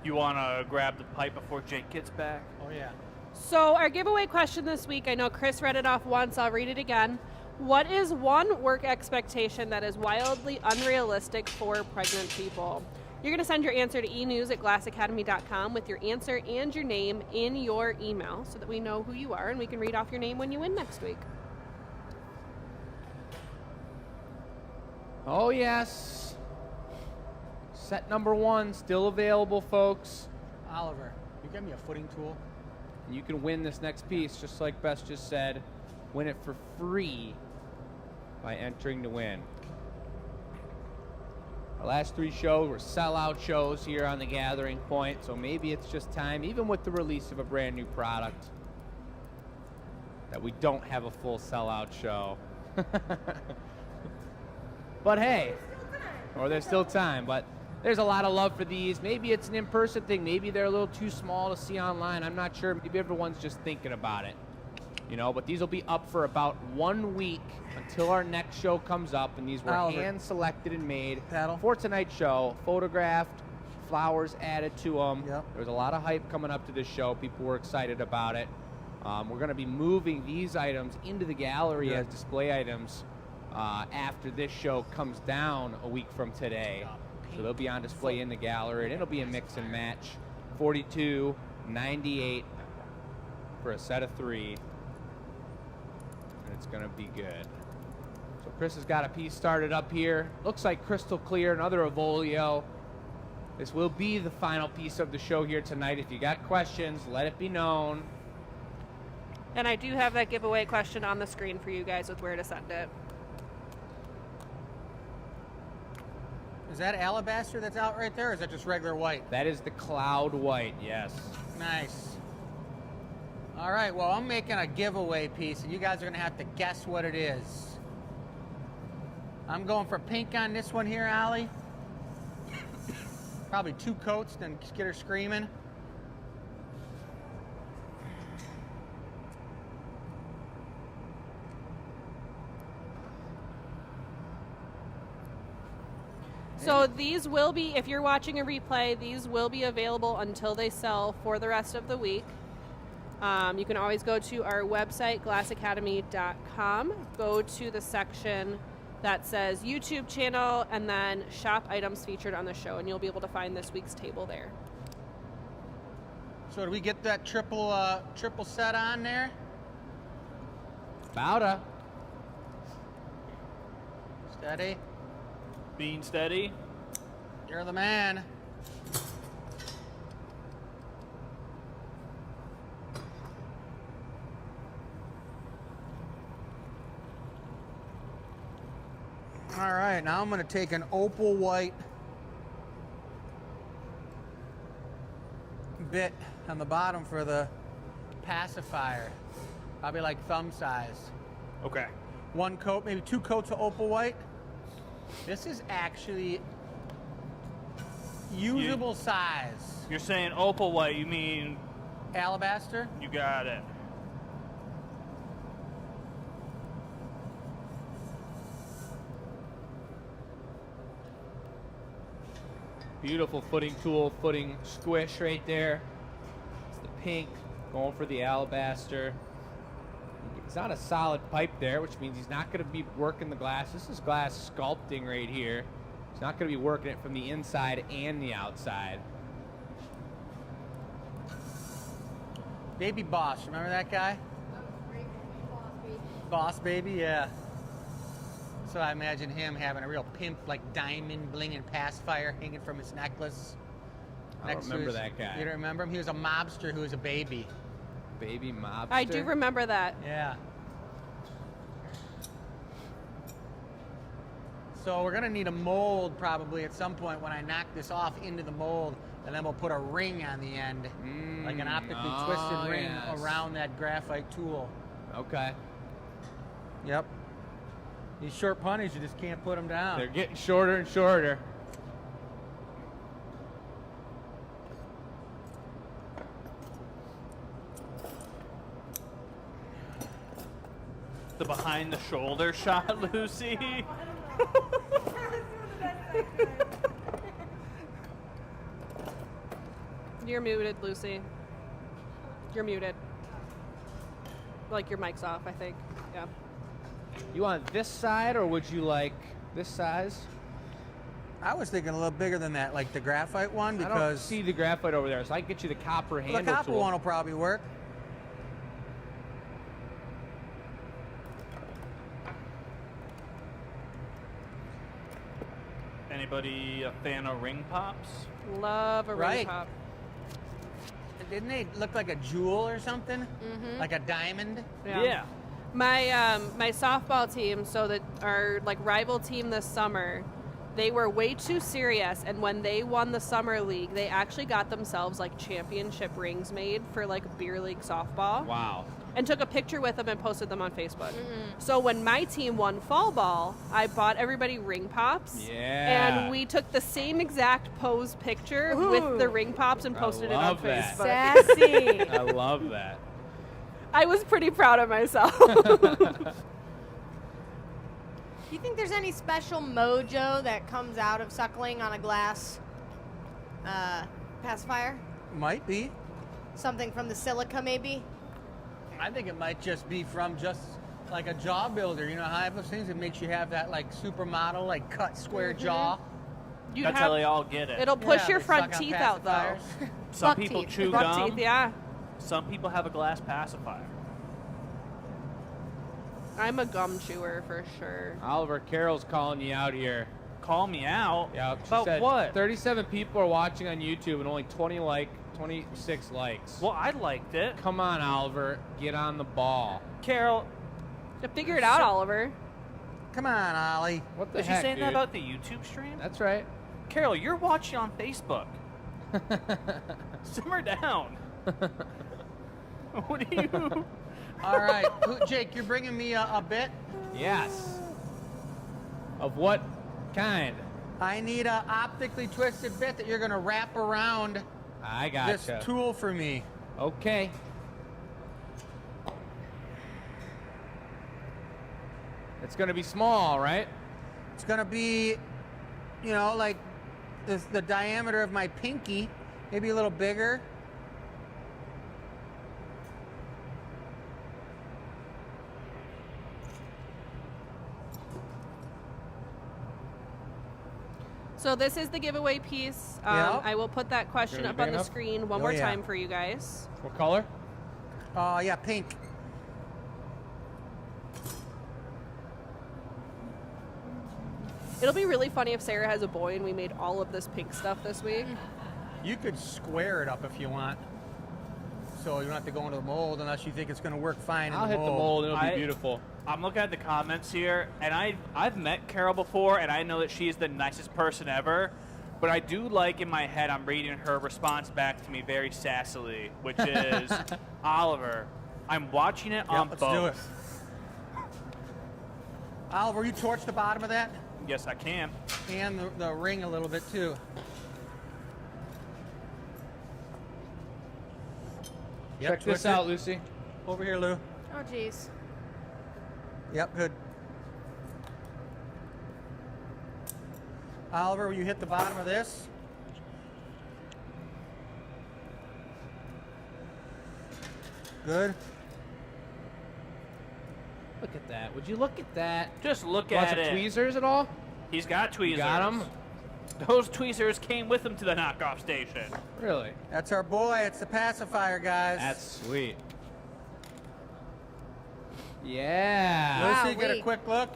You want to grab the pipe before Jake gets back? Oh, yeah. So our giveaway question this week, I know Chris read it off once, I'll read it again. What is one work expectation that is wildly unrealistic for pregnant people? You're going to send your answer to enews@glassacademy.com with your answer and your name in your email so that we know who you are and we can read off your name when you win next week. Oh yes. Set number 1 still available, folks. Oliver, you get me a footing tool? And you can win this next piece, just like Bess just said. Win it for free by entering to win. Our last 3 shows were sellout shows here on the Gathering Point, so maybe it's just time, even with the release of a brand new product, that we don't have a full sellout show. But hey, or there's still time, but there's a lot of love for these. Maybe it's an in-person thing. Maybe they're a little too small to see online. I'm not sure. Maybe everyone's just thinking about it. You know, but these will be up for about 1 week until our next show comes up, and these were Oliver. hand-selected and made Paddle. for tonight's show, photographed, flowers added to them. Yep. There was a lot of hype coming up to this show. People were excited about it. We're going to be moving these items into the gallery Good. as display items after this show comes down a week from today. So they'll be on display in the gallery, and it'll be a mix and match. 42, 98 for a set of 3. And it's going to be good. So Chris has got a piece started up here. Looks like crystal clear, another Evolio. This will be the final piece of the show here tonight. If you got questions, let it be known. And I do have that giveaway question on the screen for you guys with where to send it. Is that alabaster that's out right there, or is that just regular white? That is the cloud white, yes. Nice. All right, well, I'm making a giveaway piece, and you guys are going to have to guess what it is. I'm going for pink on this one here, Allie. Probably 2 coats, then get her screaming. So these will be, if you're watching a replay, these will be available until they sell for the rest of the week. You can always go to our website, glassacademy.com, go to the section that says YouTube channel, and then shop items featured on the show, and you'll be able to find this week's table there. So do we get that triple set on there? Bowda. Steady. Being steady. You're the man. All right, now I'm going to take an opal white bit on the bottom for the pacifier. Probably like thumb size. Okay. 1 coat, maybe 2 coats of opal white. This is actually usable size. You're saying opal white, you mean Alabaster? you got it. Beautiful footing tool, footing squish right there. It's the pink, going for the alabaster. It's not a solid pipe there, which means he's not going to be working the glass. This is glass sculpting right here. He's not going to be working it from the inside and the outside. Baby Boss, remember that guy? Boss Baby, yeah. So I imagine him having a real pimp, like diamond bling and pacifier hanging from his necklace. I don't Next to remember his- that guy. You don't remember him? He was a mobster who was a baby. Baby mobster. I do remember that. Yeah. So we're gonna need a mold probably at some point when I knock this off into the mold, and then we'll put a ring on the end, like an optically twisted ring around that graphite tool. Okay. Yep. These short punnies, you just can't put them down. They're getting shorter and shorter. The behind the shoulder shot, Lucy. You're muted, Lucy. You're muted. Like your mic's off, I think. Yeah. You want this side, or would you like this size? I was thinking a little bigger than that, like the graphite one, I don't because see the graphite over there, so I can get you the copper handle the copper tool. one will probably work. Anybody a fan of ring pops? Love a ring Right. pop. Didn't they look like a jewel or something? Like a diamond? Yeah. My softball team, so that our like rival team this summer, they were way too serious, and when they won the summer league, they actually got themselves like championship rings made for like beer league softball. Wow. And took a picture with them and posted them on Facebook. So when my team won fall ball, I bought everybody ring pops. Yeah. And we took the same exact pose picture with the ring pops and posted it on love that. Facebook. Sassy. I love that. I was pretty proud of myself. Do you think there's any special mojo that comes out of suckling on a glass pacifier? Might be. Something from the silica, maybe? I think it might just be from just like a jaw builder. You know how I have those things that makes you have that like supermodel, like cut square jaw? You That's how they all get it. It'll push Yeah, your they front suck on teeth out, though. pacifiers. Some Buck people teeth. chew Buck gum. teeth, yeah. Some people have a glass pacifier. I'm a gum chewer for sure. Oliver, Carol's calling you out here. Call me out. Yeah, she About said what? 37 people are watching on YouTube and only 26 likes. Well, I liked it. Come on, Oliver, get on the ball. Carol, Figure it out, Oliver. Come on, Ollie. What the was you heck, saying dude? that about the YouTube stream? That's right. Carol, you're watching on Facebook. Simmer down. What do you? All right, Jake, you're bringing me a bit. Yes. Of what kind? I need a optically twisted bit that you're gonna wrap around I this gotcha. tool for me. Okay. It's gonna be small, right? It's gonna be, you know, like the diameter of my pinky, maybe a little bigger. So this is the giveaway piece. Yep. I will put that question Gonna up be on big the enough? screen one Oh, more yeah. time for you guys. What color? Yeah, pink. It'll be really funny if Sarah has a boy and we made all of this pink stuff this week. You could square it up if you want. So you don't have to go into the mold unless you think it's gonna work fine I'll in the hit mold. the mold. It'll be I- beautiful. I'm looking at the comments here, and I've met Carol before, and I know that she's the nicest person ever. But I do like in my head, I'm reading her response back to me very sassily, which is, Oliver, I'm watching it on let's both. do it. Oliver, you torch the bottom of that Yes, I can. and the ring a little bit too. Yep, Check this twist it. out, Lucy. Over here, Lou. Oh, jeez. Yep, good. Oliver, will you hit the bottom of this? Good. Look at that. Would you look at that? Just look Want at some it. tweezers at all? He's got tweezers. Got 'em? Those tweezers came with him to the knockoff station. Really? That's our boy. It's the pacifier, guys. That's sweet. Yeah. Wow. Lucy, get a Wowee. quick look.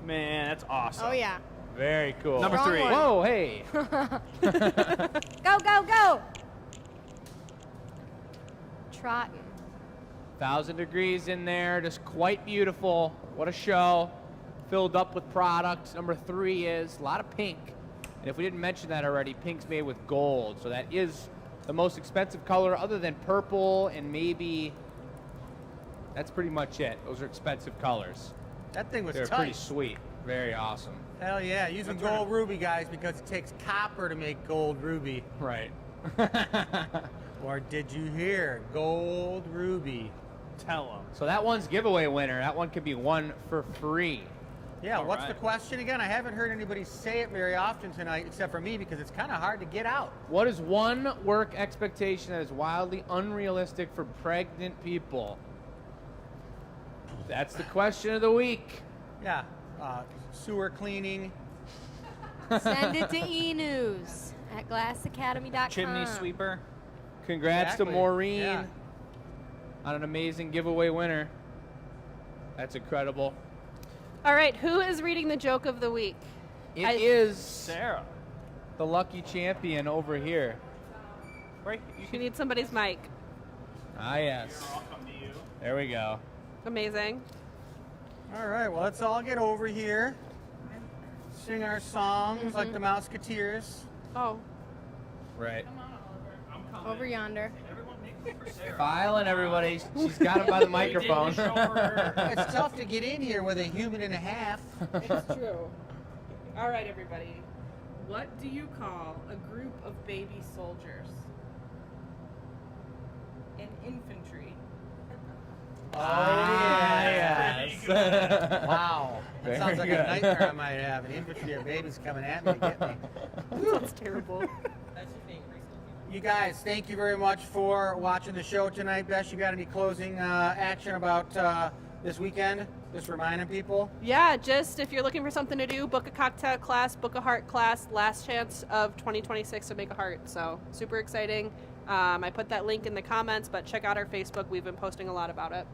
Man, that's awesome. Oh, yeah. Very cool. Number Wrong 3. one. Whoa, hey. Go, go, go! Trotting. 1,000 degrees in there. Just quite beautiful. What a show. filled up with product. Number 3 is a lot of pink. And if we didn't mention that already, pink's made with gold. So that is the most expensive color other than purple and maybe that's pretty much it. Those are expensive colors. That thing was They're tight. pretty sweet. Very awesome. Hell yeah, using gold ruby, guys, because it takes copper to make gold ruby. Right. Or did you hear? Gold ruby. Tell them. So that one's giveaway winner. That one could be won for free. Yeah, All what's the right. question again? I haven't heard anybody say it very often tonight, except for me, because it's kind of hard to get out. What is one work expectation that is wildly unrealistic for pregnant people? That's the question of the week. Yeah, sewer cleaning. Send it to enews@glassacademy.com. Chimney sweeper. Congrats Exactly, to Maureen yeah. on an amazing giveaway winner. That's incredible. All right, who is reading the joke of the week? It is Sarah. the lucky champion over here. Right? You need somebody's mic. Ah, yes. I'll come to you. There we go. Amazing. All right, well, let's all get over here. Sing our songs like the Mouseketeers. Oh, Right. Over yonder. Everyone make for Sarah. Filing, everybody. She's got him by the microphone. It's tough to get in here with a human and a half. It's true. All right, everybody. What do you call a group of baby soldiers? An infantry. yes. Wow. That Very sounds like good. a nightmare I might have. An infantry of babies coming at me to get me. that's terrible. You guys, thank you very much for watching the show tonight. Bess, you got any closing action about this weekend? Just reminding people? Yeah, just if you're looking for something to do, book a cocktail class, book a heart class. Last chance of 2026 to make a heart. So super exciting. I put that link in the comments, but check out our Facebook. We've been posting a lot about it.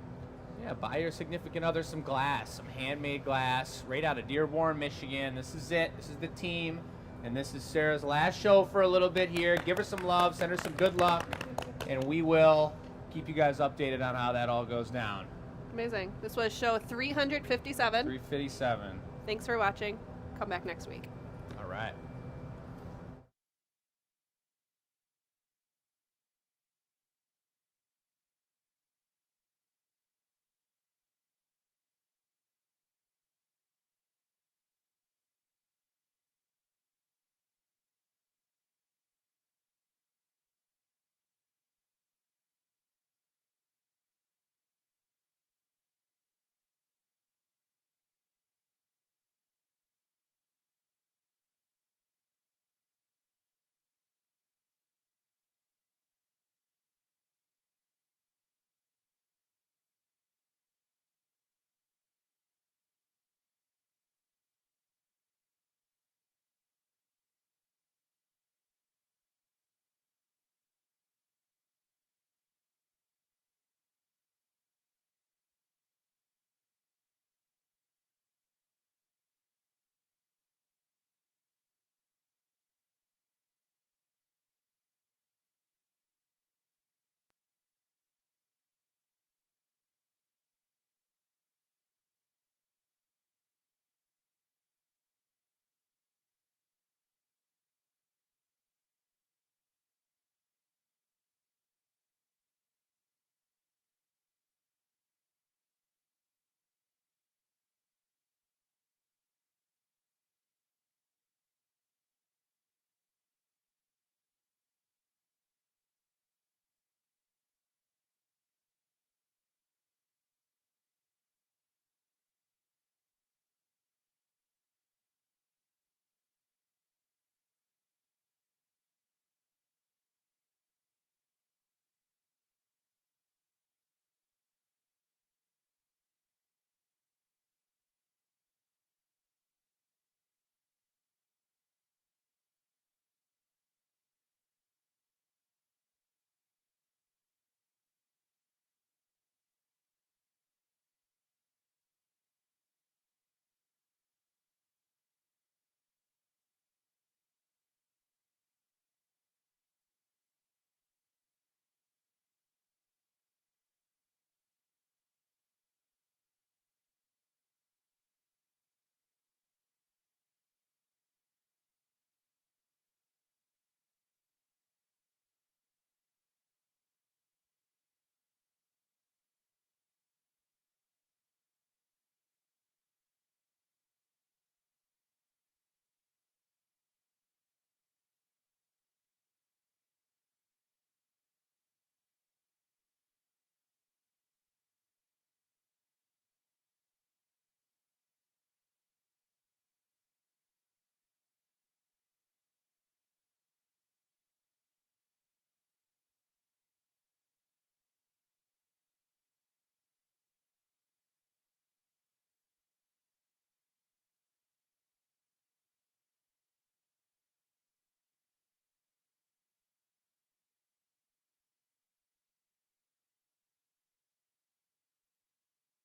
Yeah, buy your significant other some glass, some handmade glass, right out of Dearborn, Michigan. This is it. This is the team. And this is Sarah's last show for a little bit here. Give her some love, send her some good luck, and we will keep you guys updated on how that all goes down. Amazing. This was show 357. 357. Thanks for watching. Come back next week. All right.